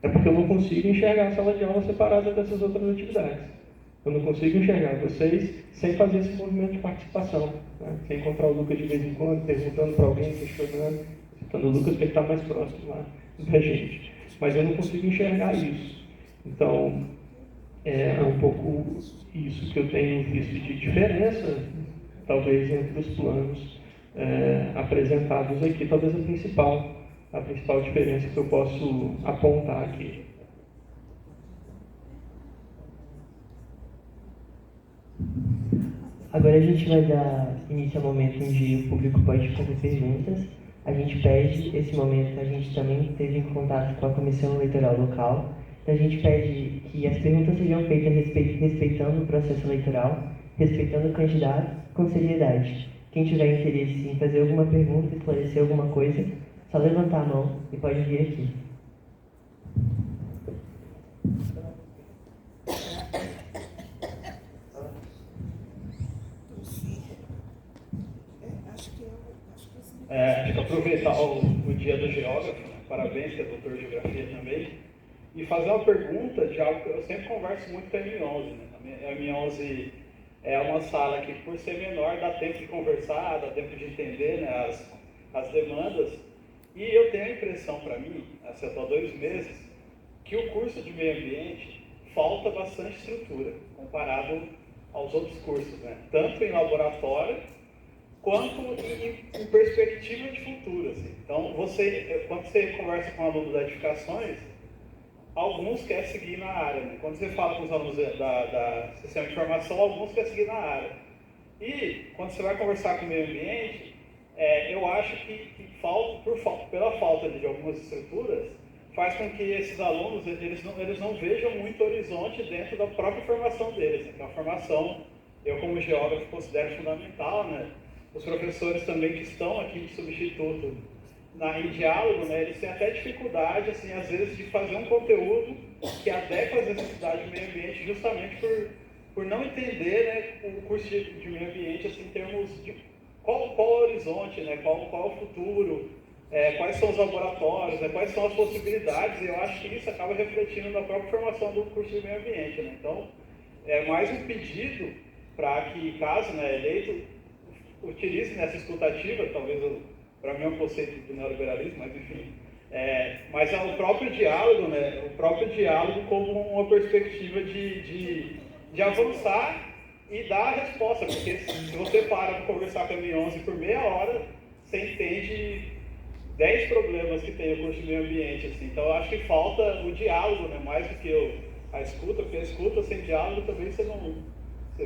Speaker 2: é porque eu não consigo enxergar a sala de aula separada dessas outras atividades. Eu não consigo enxergar vocês sem fazer esse movimento de participação, né? Sem encontrar o Lucas de vez em quando, perguntando para alguém, questionando, citando o Lucas porque ele está mais próximo lá da gente. Mas eu não consigo enxergar isso. Então, é um pouco isso que eu tenho visto de diferença, talvez, entre os planos apresentados aqui, talvez a principal diferença que eu posso apontar aqui.
Speaker 1: Agora a gente vai dar início ao momento em que o público pode fazer perguntas. A gente pede, esse momento a gente também teve em contato com a comissão eleitoral local, então a gente pede que as perguntas sejam feitas respeitando o processo eleitoral, respeitando o candidato, com seriedade. Quem tiver interesse em fazer alguma pergunta, esclarecer alguma coisa, só levantar a mão e pode vir aqui.
Speaker 5: Acho que aproveitar o dia do geógrafo, parabéns, que é doutor de geografia também, e fazer uma pergunta de algo que eu sempre converso muito com a M11. Né? A M11 é uma sala que, por ser menor, dá tempo de conversar, dá tempo de entender, né, as demandas, e eu tenho a impressão, para mim, assim, eu estou há 2 meses, que o curso de meio ambiente falta bastante estrutura, comparado aos outros cursos, né? Tanto em laboratório, quanto em perspectiva de futuro. Assim. Então, quando você conversa com alunos da edificações, alguns querem seguir na área. Né? Quando você fala com os alunos da sistema de informação, alguns querem seguir na área. E, quando você vai conversar com o meio ambiente, eu acho que pela falta de algumas estruturas, faz com que esses alunos eles não vejam muito horizonte dentro da própria formação deles. Né? Que é uma formação, eu como geógrafo considero fundamental, né? Os professores também que estão aqui de substituto em diálogo, né, eles têm até dificuldade, assim, às vezes, de fazer um conteúdo que adequa às necessidades do meio ambiente, justamente por não entender, né, o curso de meio ambiente, assim, em termos de qual o horizonte, né, qual o futuro, quais são os laboratórios, né, quais são as possibilidades, e eu acho que isso acaba refletindo na própria formação do curso de meio ambiente. Né? Então, é mais um pedido para que, caso, né, eleito, utilize nessa escutativa, talvez para mim é um conceito do neoliberalismo, mas enfim, mas é o próprio diálogo, né? O próprio diálogo como uma perspectiva de avançar e dar a resposta, porque se você para conversar com a M11 por meia hora, você entende 10 problemas que tem o curso de meio ambiente, assim. Então eu acho que falta o diálogo, né? Mais do que a escuta, porque a escuta sem diálogo também você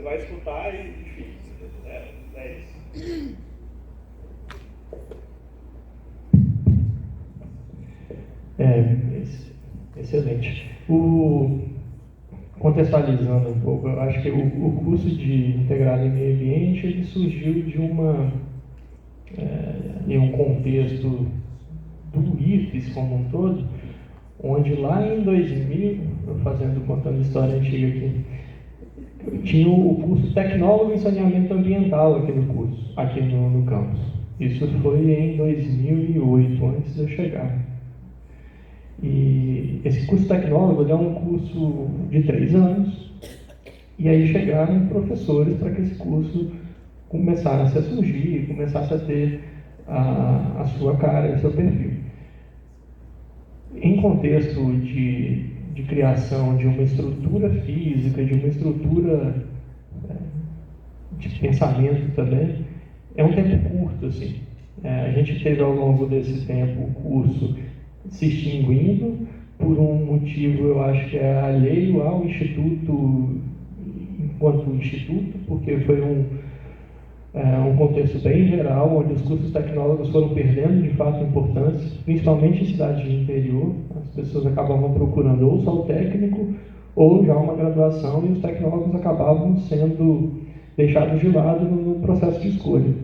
Speaker 5: vai escutar e enfim, é isso.
Speaker 2: Excelente. Contextualizando um pouco, eu acho que o curso de integrado em meio ambiente ele surgiu em um contexto do IFES como um todo, onde lá em 2000, contando história antiga aqui, tinha o curso Tecnólogo em Saneamento Ambiental aqui no curso, aqui no campus. Isso foi em 2008, antes de eu chegar. E esse curso tecnólogo é um curso de 3 anos, e aí chegaram professores para que esse curso começasse a surgir, começasse a ter a sua cara, o seu perfil. Em contexto de criação de uma estrutura física, de uma estrutura de pensamento também, é um tempo curto, assim. A gente teve ao longo desse tempo o curso se extinguindo por um motivo, eu acho que é alheio ao Instituto enquanto instituto, porque foi um contexto bem geral, onde os cursos tecnólogos foram perdendo de fato importância, principalmente em cidades de interior. As pessoas acabavam procurando ou só o técnico ou já uma graduação, e os tecnólogos acabavam sendo deixados de lado no processo de escolha.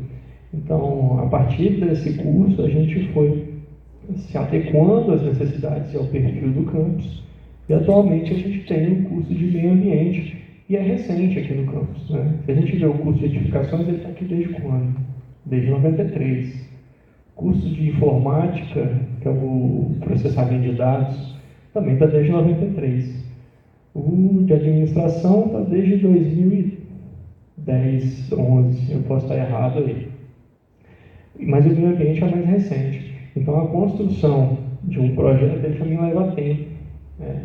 Speaker 2: Então, a partir desse curso, a gente foi se adequando às necessidades e ao perfil do campus, e atualmente a gente tem um curso de meio ambiente, e é recente aqui no campus, né? Se a gente vê o curso de edificações, ele está aqui desde quando? Desde 93. Curso de informática, que é o processamento de dados, também está desde 93. O de administração está desde 2010, 11, eu posso estar errado aí. Mas o meio ambiente é mais recente. Então, a construção de um projeto, ele também leva tempo.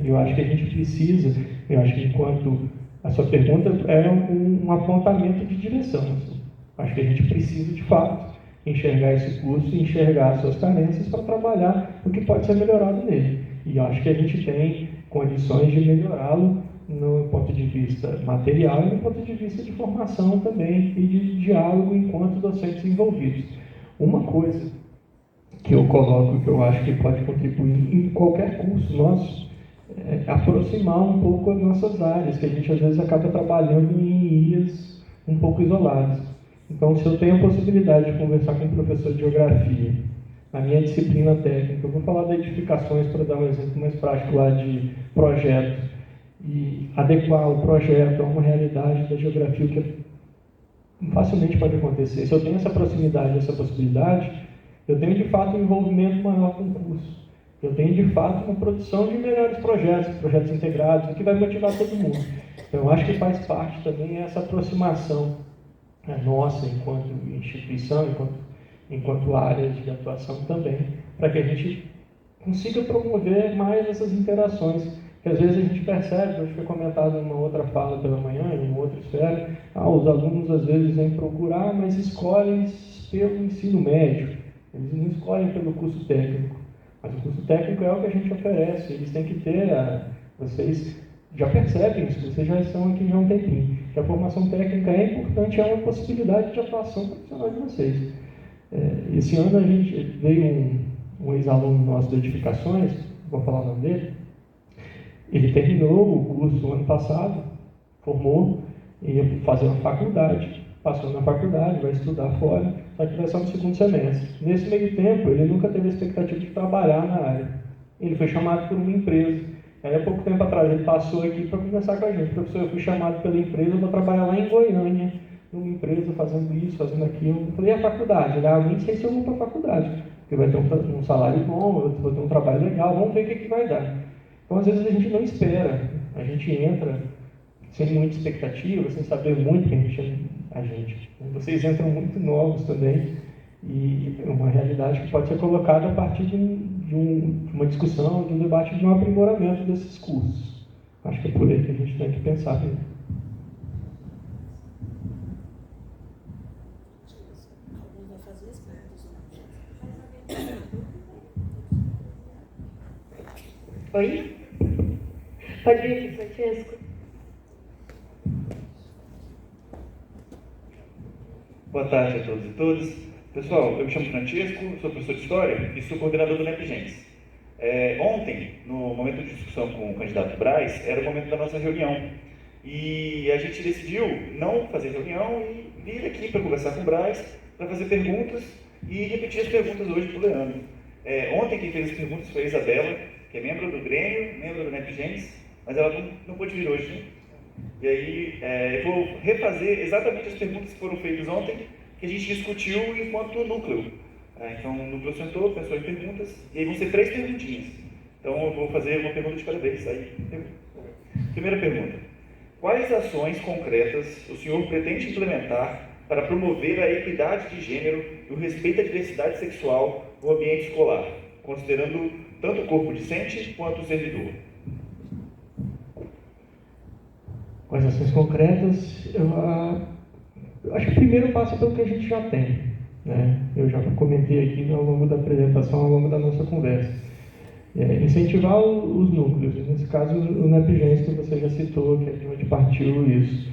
Speaker 2: Eu acho que a gente precisa, eu acho que enquanto a sua pergunta é um apontamento de direção. Assim. Acho que a gente precisa, de fato, enxergar esse curso, enxergar as suas carências para trabalhar o que pode ser melhorado nele. E eu acho que a gente tem condições de melhorá-lo no ponto de vista material e no ponto de vista de formação também e de diálogo enquanto docentes envolvidos. Uma coisa que eu coloco, que eu acho que pode contribuir em qualquer curso nosso, é aproximar um pouco as nossas áreas, que a gente às vezes acaba trabalhando em ilhas um pouco isoladas. Então, se eu tenho a possibilidade de conversar com um professor de geografia, na minha disciplina técnica, eu vou falar de edificações para dar um exemplo mais prático lá de projeto, e adequar o projeto a uma realidade da geografia, que facilmente pode acontecer. Se eu tenho essa proximidade, essa possibilidade, eu tenho de fato um envolvimento maior com o curso. Eu tenho, de fato, uma produção de melhores projetos integrados, o que vai motivar todo mundo. Então, eu acho que faz parte também essa aproximação nossa, enquanto instituição, enquanto área de atuação também, para que a gente consiga promover mais essas interações, que às vezes a gente percebe, hoje foi comentado em uma outra fala pela manhã, em uma outra esfera, os alunos às vezes vêm procurar, mas escolhem pelo ensino médio, eles não escolhem pelo curso técnico. Mas o curso técnico é o que a gente oferece, eles têm que ter, vocês já percebem isso, vocês já estão aqui já há um tempinho, que a formação técnica é importante, é uma possibilidade de atuação profissional de vocês. Esse ano a gente veio um ex-aluno nosso de edificações, vou falar o nome dele, ele terminou o curso ano passado, formou, ia fazer uma faculdade, passou na faculdade, vai estudar fora, só que vai só no segundo semestre. Nesse meio tempo, ele nunca teve a expectativa de trabalhar na área. Ele foi chamado por uma empresa. Aí, há pouco tempo atrás, ele passou aqui para conversar com a gente. Professor, eu fui chamado pela empresa para trabalhar lá em Goiânia, numa empresa, fazendo isso, fazendo aquilo. Eu falei, e a faculdade? Ele, nem sei se eu vou para a faculdade, porque vai ter um salário bom, eu vou ter um trabalho legal, vamos ver o que vai dar. Então, às vezes, a gente não espera. A gente entra sem muita expectativa, sem saber muito quem a gente. Vocês entram muito novos também, e é uma realidade que pode ser colocada a partir de uma discussão, de um debate, de um aprimoramento desses cursos. Acho que é por aí que a gente tem que pensar mesmo.
Speaker 1: Oi? Pode vir aqui, Francesco.
Speaker 6: Boa tarde a todos e todas. Pessoal, eu me chamo Francesco, sou professor de História e sou coordenador do NEPGENS. Ontem, no momento de discussão com o candidato Braz, era o momento da nossa reunião. E a gente decidiu não fazer reunião e vir aqui para conversar com o Braz, para fazer perguntas e repetir as perguntas hoje para o Leandro. Ontem quem fez as perguntas foi a Isabela, que é membro do Grêmio, membro do NEPGENS, mas ela não pôde vir hoje, né? E aí, eu vou refazer exatamente as perguntas que foram feitas ontem, que a gente discutiu enquanto núcleo. Então, o núcleo sentou, pensou em perguntas, e aí vão ser 3 perguntinhas. Então, eu vou fazer uma pergunta de cada vez. Aí, primeira pergunta. Quais ações concretas o senhor pretende implementar para promover a equidade de gênero e o respeito à diversidade sexual no ambiente escolar, considerando tanto o corpo discente quanto o servidor?
Speaker 2: Quais ações concretas? Eu acho que primeiro passa pelo que a gente já tem, né? Eu já comentei aqui ao longo da apresentação, ao longo da nossa conversa. Incentivar os núcleos, nesse caso o NEPGENS que você já citou, que é de onde partiu isso.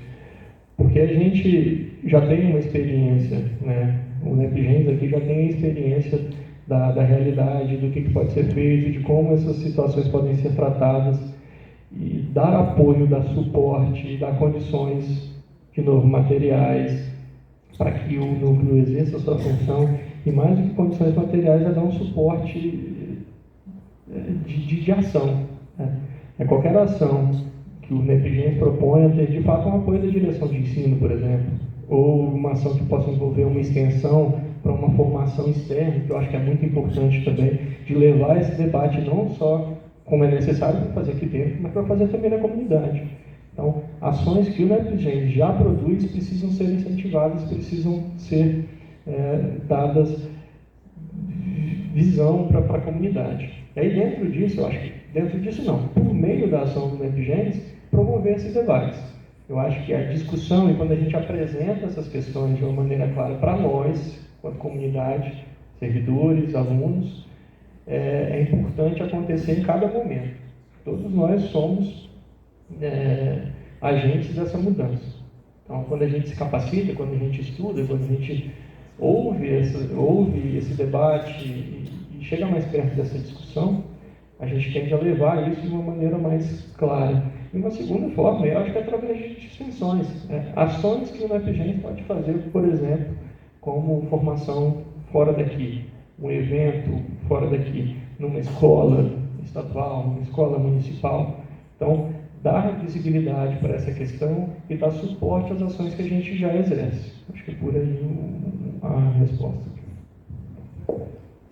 Speaker 2: Porque a gente já tem uma experiência, né? O NEPGENS aqui já tem a experiência da realidade, do que pode ser feito, de como essas situações podem ser tratadas, e dar apoio, dar suporte, dar condições, de novo, materiais, para que o núcleo exerça a sua função, e mais do que condições materiais, é dar um suporte de ação. Né? Qualquer ação que o NEPGENS proponha ter, de fato, um apoio da direção de ensino, por exemplo, ou uma ação que possa envolver uma extensão para uma formação externa, que eu acho que é muito importante também, de levar esse debate não só como é necessário para fazer aqui dentro, mas para fazer também na comunidade. Então, ações que o NEPGENS já produz precisam ser incentivadas, precisam ser dadas visão para a comunidade. E aí, dentro disso, eu acho que, dentro disso não, por meio da ação do NEPGENS, promover esses debates. Eu acho que a discussão, e quando a gente apresenta essas questões de uma maneira clara para nós, quanto comunidade, servidores, alunos, é importante acontecer em cada momento. Todos nós somos agentes dessa mudança. Então, quando a gente se capacita, quando a gente estuda, quando a gente ouve esse debate e chega mais perto dessa discussão, a gente tende a levar isso de uma maneira mais clara. E uma segunda forma, eu acho que é através de extensões, ações que o NEPGENS pode fazer, por exemplo, como formação fora daqui, um evento fora daqui, numa escola estadual, numa escola municipal. Então, dar visibilidade para essa questão e dar suporte às ações que a gente já exerce. Acho que é por aí a resposta.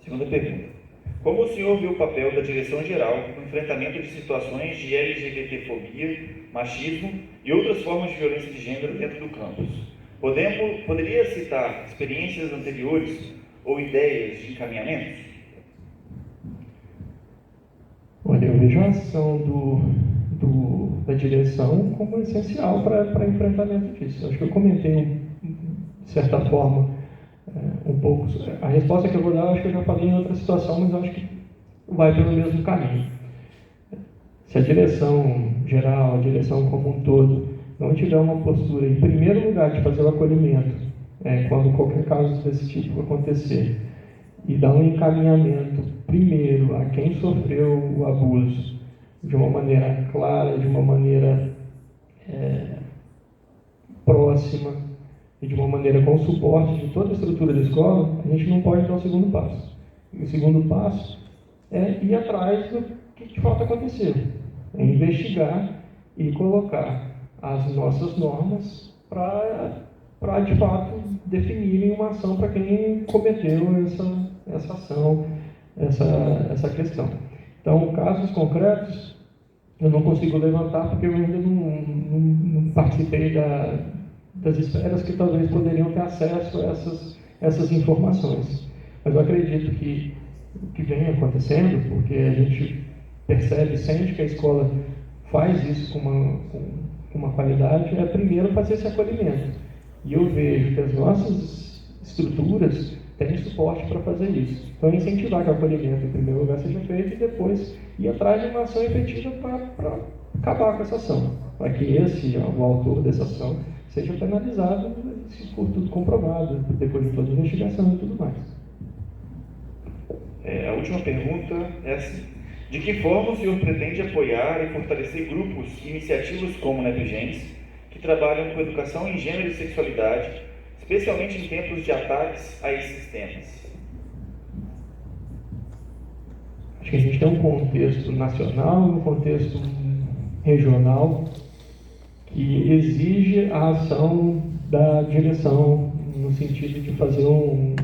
Speaker 6: Segunda pergunta. Como o senhor vê o papel da direção-geral no enfrentamento de situações de LGBTfobia, machismo e outras formas de violência de gênero dentro do campus? Poderia citar experiências anteriores ou ideias de encaminhamento?
Speaker 2: Olha, eu vejo a ação da direção como essencial para enfrentamento disso. Acho que eu comentei, de certa forma, um pouco. A resposta que eu vou dar, acho que eu já falei em outra situação, mas acho que vai pelo mesmo caminho. Se a direção geral, a direção como um todo, não tiver uma postura, em primeiro lugar, de fazer o acolhimento, quando qualquer caso desse tipo acontecer, e dar um encaminhamento, primeiro, a quem sofreu o abuso, de uma maneira clara, de uma maneira próxima, e de uma maneira com suporte de toda a estrutura da escola, a gente não pode dar o segundo passo. E o segundo passo é ir atrás do que de fato aconteceu, é investigar e colocar as nossas normas para de fato definirem uma ação para quem cometeu essa ação, essa questão. Então, casos concretos eu não consigo levantar porque eu ainda não participei das esferas que talvez poderiam ter acesso a essas informações. Mas eu acredito que o que vem acontecendo, porque a gente percebe, sente que a escola faz isso com uma qualidade, é primeiro fazer esse acolhimento. E eu vejo que as nossas estruturas têm suporte para fazer isso. Então, incentivar que o acolhimento, em primeiro lugar, seja feito e depois ir atrás de uma ação efetiva para acabar com essa ação, para que o autor dessa ação, seja penalizado se for tudo comprovado, depois de toda a investigação e tudo mais.
Speaker 6: A última pergunta é assim. De que forma o senhor pretende apoiar e fortalecer grupos e iniciativas como o NEPGENS, que trabalham com educação em gênero e sexualidade, especialmente em tempos de ataques a esses temas?
Speaker 2: Acho que a gente tem um contexto nacional e um contexto regional que exige a ação da direção no sentido de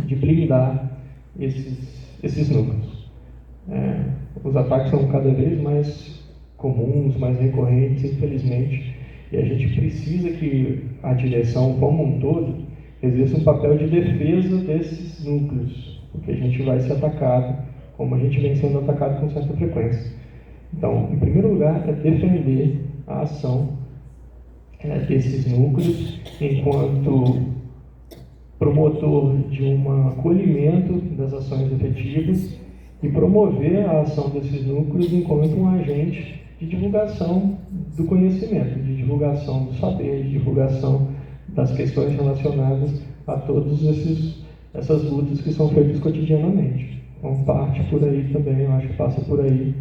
Speaker 2: de blindar esses núcleos. Os ataques são cada vez mais comuns, mais recorrentes, infelizmente, e a gente precisa que a direção, como um todo, exerça um papel de defesa desses núcleos, porque a gente vai ser atacado, como a gente vem sendo atacado com certa frequência. Então, em primeiro lugar, é defender a ação desses núcleos enquanto promotor de um acolhimento das ações efetivas e promover a ação desses núcleos enquanto um agente de divulgação do conhecimento, de divulgação do saber, de divulgação das questões relacionadas a todas essas lutas que são feitas cotidianamente. Então, parte por aí também, eu acho que passa por aí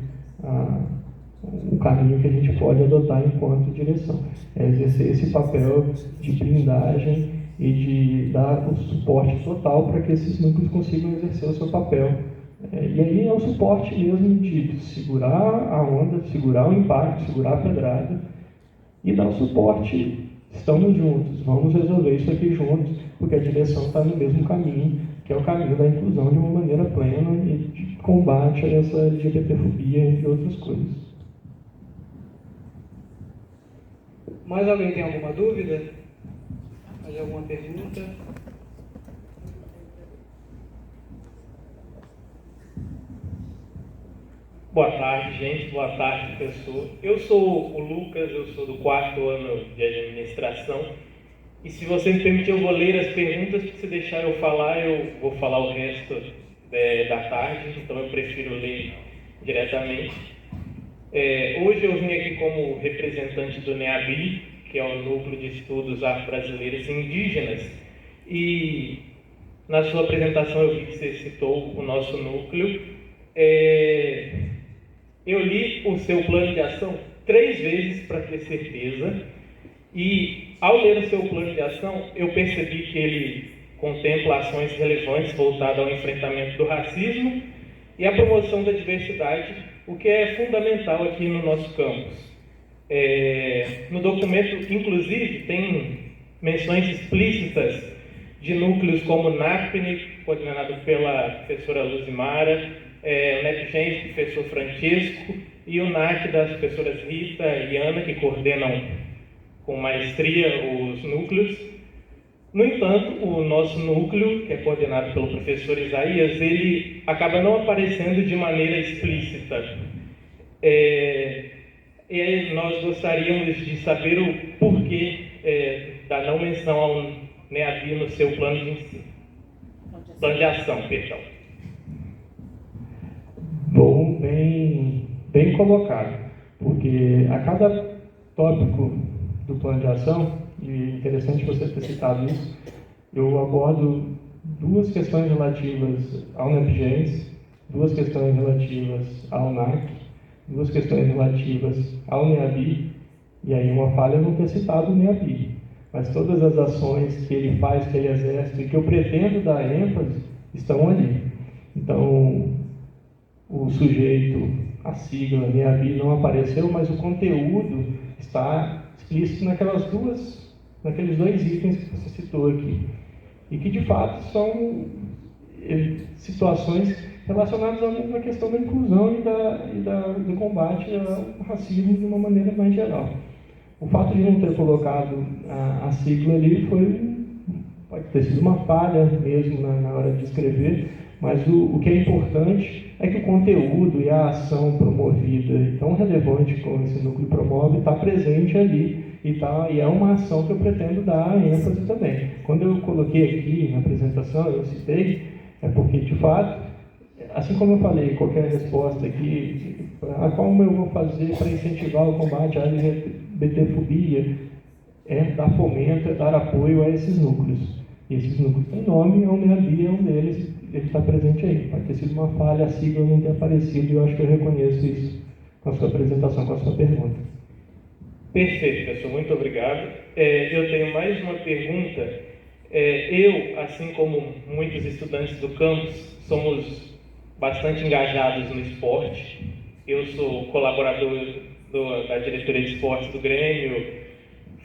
Speaker 2: o caminho que a gente pode adotar enquanto direção. É exercer esse papel de blindagem e de dar o suporte total para que esses núcleos consigam exercer o seu papel. E aí é o suporte mesmo de segurar a onda, segurar o impacto, segurar a pedrada e dar o suporte. Estamos juntos, vamos resolver isso aqui juntos, porque a direção está no mesmo caminho, que é o caminho da inclusão de uma maneira plena e de combate a essa LGBTfobia, entre outras coisas.
Speaker 7: Mais alguém tem alguma dúvida? Mais alguma pergunta?
Speaker 8: Boa tarde, gente. Boa tarde, professor. Eu sou o Lucas, eu sou do 4º ano de administração. E se você me permitir, eu vou ler as perguntas, porque se deixar eu falar, eu vou falar o resto da tarde, então eu prefiro ler diretamente. Hoje eu vim aqui como representante do NEABI, que é o Núcleo de Estudos Afro-Brasileiros e Indígenas, e na sua apresentação eu vi que você citou o nosso núcleo. Eu li o seu plano de ação 3 vezes para ter certeza, e ao ler o seu plano de ação eu percebi que ele contempla ações relevantes voltadas ao enfrentamento do racismo e à promoção da diversidade, o que é fundamental aqui no nosso campus. No documento, inclusive, tem menções explícitas de núcleos como o NACPNE, coordenado pela professora Luzimara, o NEPGENS, do professor Francesco, e o NAC das professoras Rita e Ana, que coordenam com maestria os núcleos. No entanto, o nosso núcleo, que é coordenado pelo professor Isaías, ele acaba não aparecendo de maneira explícita. E aí nós gostaríamos de saber o porquê da não menção ao NEABI no seu plano de ação, perdão.
Speaker 2: Bom, bem colocado, porque a cada tópico do plano de ação, e interessante você ter citado isso, eu abordo 2 questões relativas ao NEPGENS, 2 questões relativas ao NAC, 2 questões relativas ao NEABI, e aí uma falha não ter citado o NEABI, mas todas as ações que ele faz, que ele exerce, e que eu pretendo dar ênfase, estão ali. Então, o sujeito, a sigla NEABI não apareceu, mas o conteúdo está explícito naqueles 2 itens que você citou aqui, e que de fato são situações relacionadas à mesma questão da inclusão e do combate ao racismo de uma maneira mais geral. O fato de não ter colocado a sigla ali pode ter sido uma falha mesmo na hora de escrever, mas o que é importante é que o conteúdo e a ação promovida, tão relevante como esse núcleo promove, está presente ali e é uma ação que eu pretendo dar ênfase também. Quando eu coloquei aqui na apresentação, eu citei, é porque, de fato, assim como eu falei, qualquer resposta aqui, como eu vou fazer para incentivar o combate à LGBTfobia, é dar fomento, é dar apoio a esses núcleos. E esses núcleos têm nome, o NEABI é um deles, ele está presente aí. Pode ter sido uma falha, a sigla não ter aparecido, e eu acho que eu reconheço isso com a sua apresentação, com a sua pergunta.
Speaker 8: Perfeito, professor, muito obrigado. Eu tenho mais uma pergunta. Eu, assim como muitos estudantes do campus, somos bastante engajados no esporte. Eu sou colaborador da diretoria de esportes do Grêmio,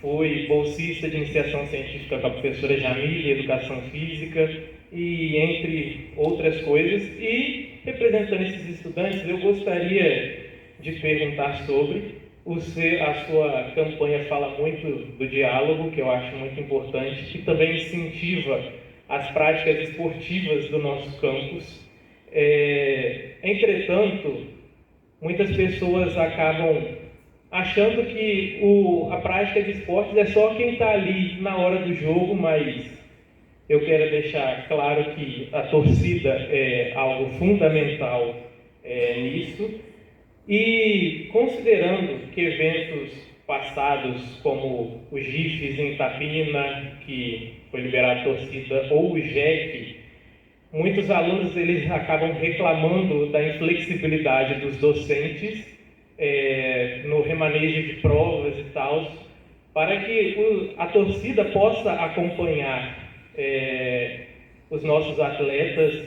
Speaker 8: fui bolsista de iniciação científica com a professora Jamile, educação física, e entre outras coisas. E, representando esses estudantes, eu gostaria de perguntar sobre a sua campanha fala muito do diálogo, que eu acho muito importante, que também incentiva as práticas esportivas do nosso campus. Entretanto, muitas pessoas acabam achando que a prática de esportes é só quem está ali na hora do jogo, mas eu quero deixar claro que a torcida é algo fundamental nisso. E considerando que eventos passados, como o GIFs em Itapina, que foi liberado a torcida, ou o JEC, muitos alunos eles acabam reclamando da inflexibilidade dos docentes no remanejo de provas e tal, para que a torcida possa acompanhar os nossos atletas,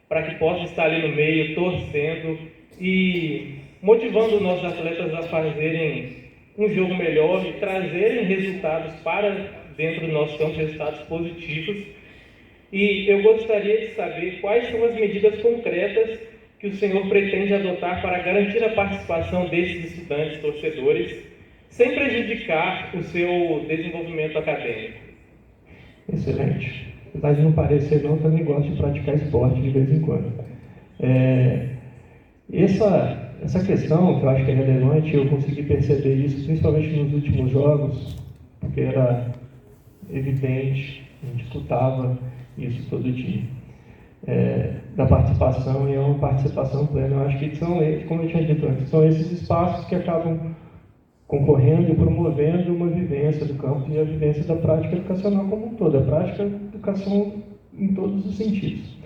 Speaker 8: para que possa estar ali no meio, torcendo e motivando os nossos atletas a fazerem um jogo melhor e trazerem resultados para dentro do nosso campo, resultados positivos. E eu gostaria de saber quais são as medidas concretas que o senhor pretende adotar para garantir a participação desses estudantes torcedores, sem prejudicar o seu desenvolvimento acadêmico.
Speaker 2: Excelente. Apesar de não parecer, não, também gosto de praticar esporte de vez em quando. Essa questão, que eu acho que é relevante, eu consegui perceber isso principalmente nos últimos jogos, porque era evidente, a gente escutava isso todo dia, da participação, e é uma participação plena. Eu acho que são, como eu tinha dito antes, são esses espaços que acabam concorrendo e promovendo uma vivência do campo e a vivência da prática educacional como um todo, a prática da educação em todos os sentidos.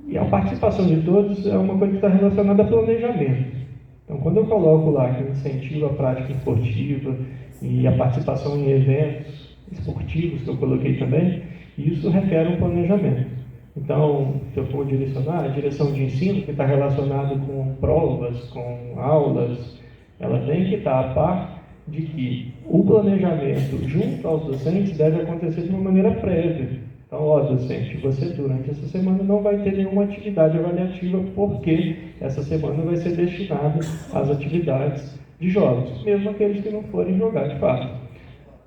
Speaker 2: E a participação de todos é uma coisa que está relacionada a planejamento. Então, quando eu coloco lá que eu incentivo a prática esportiva e a participação em eventos esportivos, que eu coloquei também, isso requer um planejamento. Então, se eu for direcionar, a direção de ensino, que está relacionado com provas, com aulas, ela tem que estar a par de que o planejamento junto aos docentes deve acontecer de uma maneira prévia. Então, docente, você durante essa semana não vai ter nenhuma atividade avaliativa, porque essa semana vai ser destinada às atividades de jogos, mesmo aqueles que não forem jogar de fato.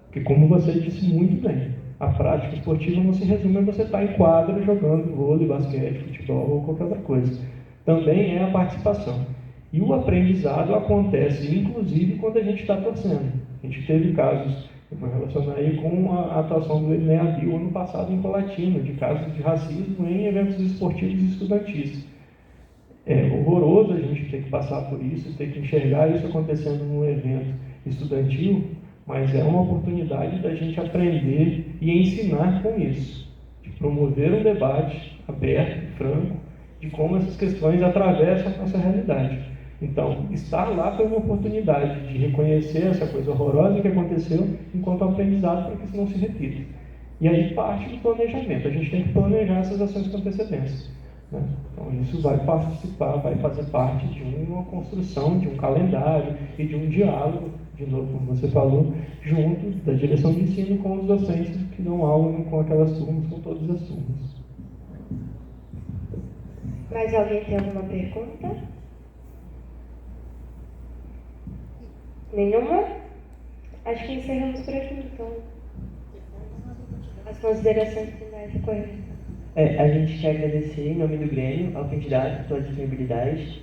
Speaker 2: Porque, como você disse muito bem, a prática esportiva não se resume a você estar em quadra jogando vôlei, basquete, futebol ou qualquer outra coisa. Também é a participação. E o aprendizado acontece, inclusive, quando a gente está torcendo. A gente teve casos, eu vou relacionar aí com a atuação do ENEABIL ano passado em Colatina, de casos de racismo em eventos esportivos e estudantis. É horroroso a gente ter que passar por isso, ter que enxergar isso acontecendo num evento estudantil, mas é uma oportunidade da gente aprender e ensinar com isso, de promover um debate aberto e franco de como essas questões atravessam a nossa realidade. Então, estar lá foi uma oportunidade de reconhecer essa coisa horrorosa que aconteceu enquanto aprendizado para que isso não se repita. E aí parte do planejamento. A gente tem que planejar essas ações com antecedência, né? Então, isso vai participar, vai fazer parte de uma construção, de um calendário e de um diálogo, de novo, como você falou, junto da direção de ensino com os docentes que dão aula com aquelas turmas, com todas as turmas.
Speaker 4: Mais alguém tem alguma pergunta? Nenhuma? Acho que encerramos por aqui, então. As considerações finais, coisa.
Speaker 1: A gente quer agradecer, em nome do Grêmio, ao candidato pela disponibilidade.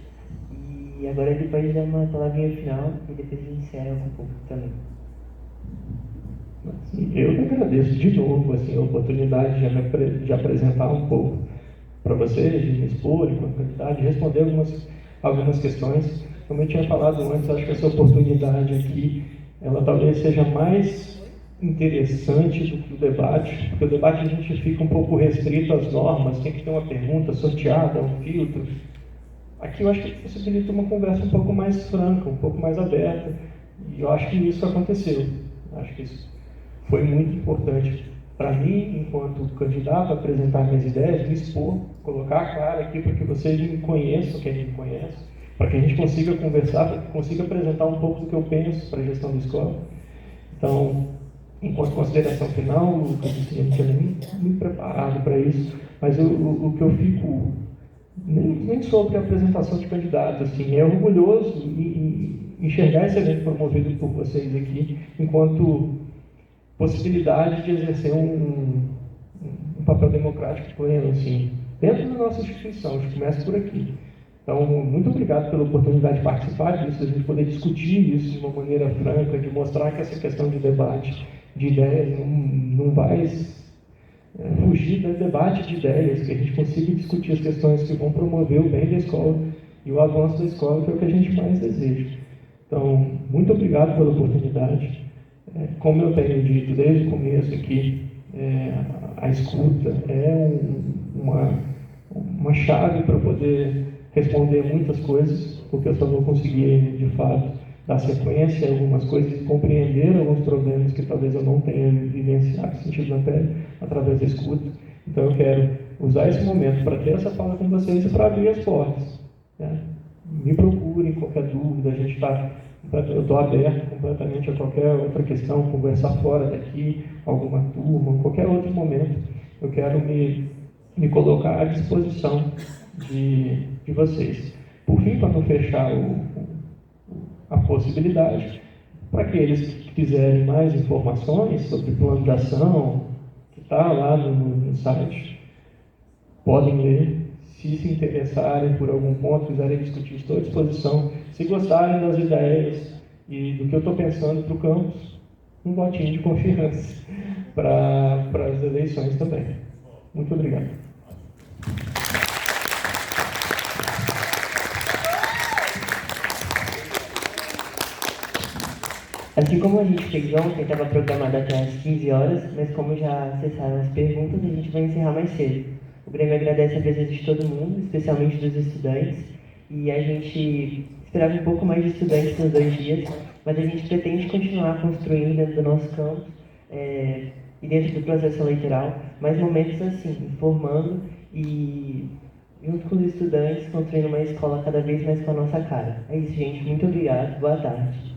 Speaker 1: E agora ele pode dar uma palavrinha final e depois a gente encerra um pouco também.
Speaker 2: Eu que agradeço de novo a oportunidade de apresentar um pouco para vocês, de me expor enquanto candidato, de responder algumas questões. Como eu tinha falado antes, acho que essa oportunidade aqui, ela talvez seja mais interessante do que o debate, porque o debate a gente fica um pouco restrito às normas, tem que ter uma pergunta sorteada, um filtro. Aqui eu acho que possibilita uma conversa um pouco mais franca, um pouco mais aberta, e eu acho que isso aconteceu. Acho que isso foi muito importante para mim, enquanto candidato, apresentar minhas ideias, me expor, colocar a cara aqui para que vocês me conheçam, quem me conhece, para que a gente consiga conversar, para que consiga apresentar um pouco do que eu penso para a gestão da escola. Então, enquanto consideração final, eu não tinha nem me preparado para isso, mas o que eu fico, nem sobre a apresentação de candidato, assim, é orgulhoso em enxergar esse evento promovido por vocês aqui, enquanto possibilidade de exercer um papel democrático pleno, assim, dentro da nossa instituição. A gente começa por aqui. Então, muito obrigado pela oportunidade de participar disso, a gente poder discutir isso de uma maneira franca, de mostrar que essa questão de debate de ideias não vai fugir do debate de ideias, que a gente consiga discutir as questões que vão promover o bem da escola e o avanço da escola, que é o que a gente mais deseja. Então, muito obrigado pela oportunidade. Como eu tenho dito desde o começo aqui, a escuta é uma chave para poder responder muitas coisas, porque eu só vou conseguir, de fato, dar sequência a algumas coisas e compreender alguns problemas que talvez eu não tenha vivenciado, sentido na pele, através da escuta. Então eu quero usar esse momento para ter essa fala com vocês e para abrir as portas. Né? Me procurem, qualquer dúvida, eu estou aberto completamente a qualquer outra questão, conversar fora daqui, alguma turma, qualquer outro momento. Eu quero me colocar à disposição de vocês. Por fim, para não fechar a possibilidade, para aqueles que quiserem mais informações sobre plano de ação, que está lá no site, podem ler. Se se interessarem por algum ponto, quiserem discutir, estou à disposição. Se gostarem das ideias e do que eu estou pensando para o campus, um votinho de confiança para as eleições também. Muito obrigado.
Speaker 1: Assim como a gente fez ontem, estava programado até às 15 horas, mas como já acessaram as perguntas, a gente vai encerrar mais cedo. O Grêmio agradece a presença de todo mundo, especialmente dos estudantes, e a gente esperava um pouco mais de estudantes nos 2 dias, mas a gente pretende continuar construindo dentro do nosso campus e dentro do processo eleitoral mais momentos assim, informando e junto com os estudantes construindo uma escola cada vez mais com a nossa cara. É isso, gente. Muito obrigado. Boa tarde.